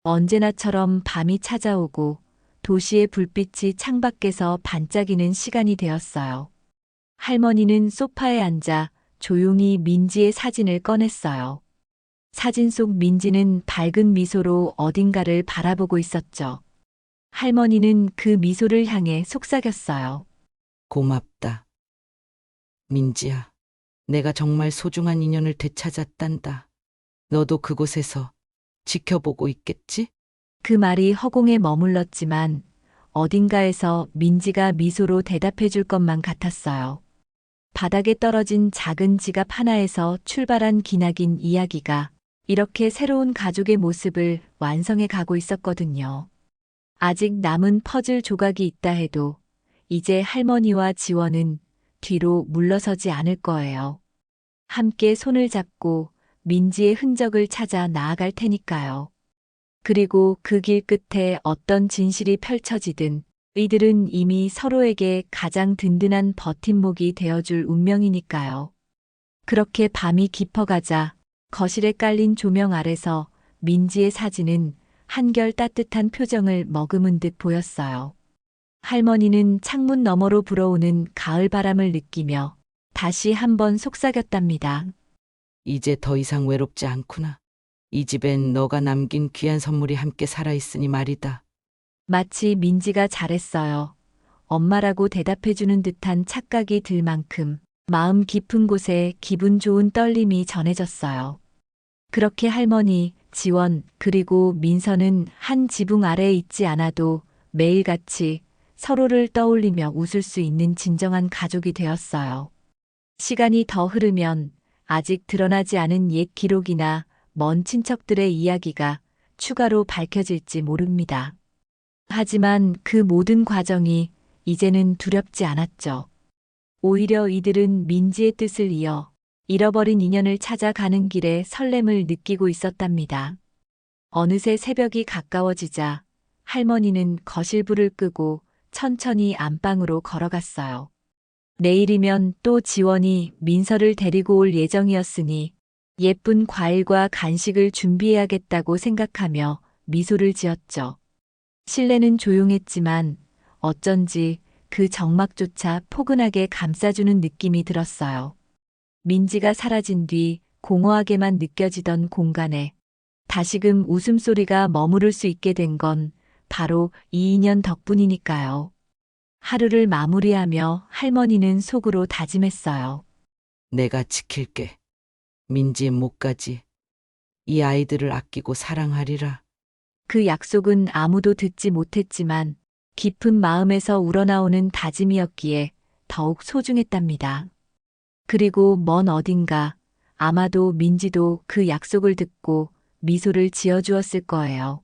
Speaker 1: 언제나처럼 밤이 찾아오고 도시의 불빛이 창밖에서 반짝이는 시간이 되었어요. 할머니는 소파에 앉아 조용히 민지의 사진을 꺼냈어요. 사진 속 민지는 밝은 미소로 어딘가를 바라보고 있었죠. 할머니는 그 미소를 향해 속삭였어요.
Speaker 2: 고맙다. 민지야, 내가 정말 소중한 인연을 되찾았단다. 너도 그곳에서 지켜보고 있겠지?
Speaker 1: 그 말이 허공에 머물렀지만 어딘가에서 민지가 미소로 대답해 줄 것만 같았어요. 바닥에 떨어진 작은 지갑 하나에서 출발한 기나긴 이야기가 이렇게 새로운 가족의 모습을 완성해 가고 있었거든요. 아직 남은 퍼즐 조각이 있다 해도 이제 할머니와 지원은 뒤로 물러서지 않을 거예요. 함께 손을 잡고 민지의 흔적을 찾아 나아갈 테니까요. 그리고 그 길 끝에 어떤 진실이 펼쳐지든 이들은 이미 서로에게 가장 든든한 버팀목이 되어줄 운명이니까요. 그렇게 밤이 깊어가자 거실에 깔린 조명 아래서 민지의 사진은 한결 따뜻한 표정을 머금은 듯 보였어요. 할머니는 창문 너머로 불어오는 가을 바람을 느끼며 다시 한번 속삭였답니다.
Speaker 2: 이제 더 이상 외롭지 않구나. 이 집엔 너가 남긴 귀한 선물이 함께 살아있으니 말이다.
Speaker 1: 마치 민지가 잘했어요. 엄마라고 대답해주는 듯한 착각이 들 만큼 마음 깊은 곳에 기분 좋은 떨림이 전해졌어요. 그렇게 할머니, 지원, 그리고 민서는 한 지붕 아래에 있지 않아도 매일같이 서로를 떠올리며 웃을 수 있는 진정한 가족이 되었어요. 시간이 더 흐르면 아직 드러나지 않은 옛 기록이나 먼 친척들의 이야기가 추가로 밝혀질지 모릅니다. 하지만 그 모든 과정이 이제는 두렵지 않았죠. 오히려 이들은 민지의 뜻을 이어 잃어버린 인연을 찾아가는 길에 설렘을 느끼고 있었답니다. 어느새 새벽이 가까워지자 할머니는 거실불을 끄고 천천히 안방으로 걸어갔어요. 내일이면 또 지원이 민서를 데리고 올 예정이었으니 예쁜 과일과 간식을 준비해야겠다고 생각하며 미소를 지었죠. 실내는 조용했지만 어쩐지 그 정막조차 포근하게 감싸주는 느낌이 들었어요. 민지가 사라진 뒤 공허하게만 느껴지던 공간에 다시금 웃음소리가 머무를 수 있게 된 건 바로 이 인연 덕분이니까요. 하루를 마무리하며 할머니는 속으로 다짐했어요.
Speaker 2: 내가 지킬게. 민지의 목까지. 이 아이들을 아끼고 사랑하리라.
Speaker 1: 그 약속은 아무도 듣지 못했지만 깊은 마음에서 우러나오는 다짐이었기에 더욱 소중했답니다. 그리고 먼 어딘가 아마도 민지도 그 약속을 듣고 미소를 지어주었을 거예요.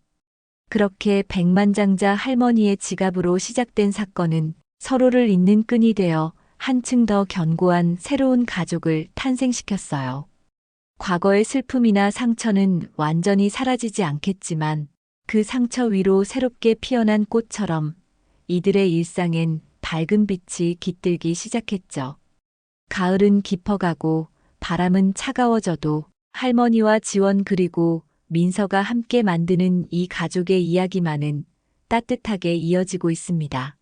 Speaker 1: 그렇게 백만장자 할머니의 지갑으로 시작된 사건은 서로를 잇는 끈이 되어 한층 더 견고한 새로운 가족을 탄생시켰어요. 과거의 슬픔이나 상처는 완전히 사라지지 않겠지만 그 상처 위로 새롭게 피어난 꽃처럼 이들의 일상엔 밝은 빛이 깃들기 시작했죠. 가을은 깊어가고 바람은 차가워져도 할머니와 지원 그리고 민서가 함께 만드는 이 가족의 이야기만은 따뜻하게 이어지고 있습니다.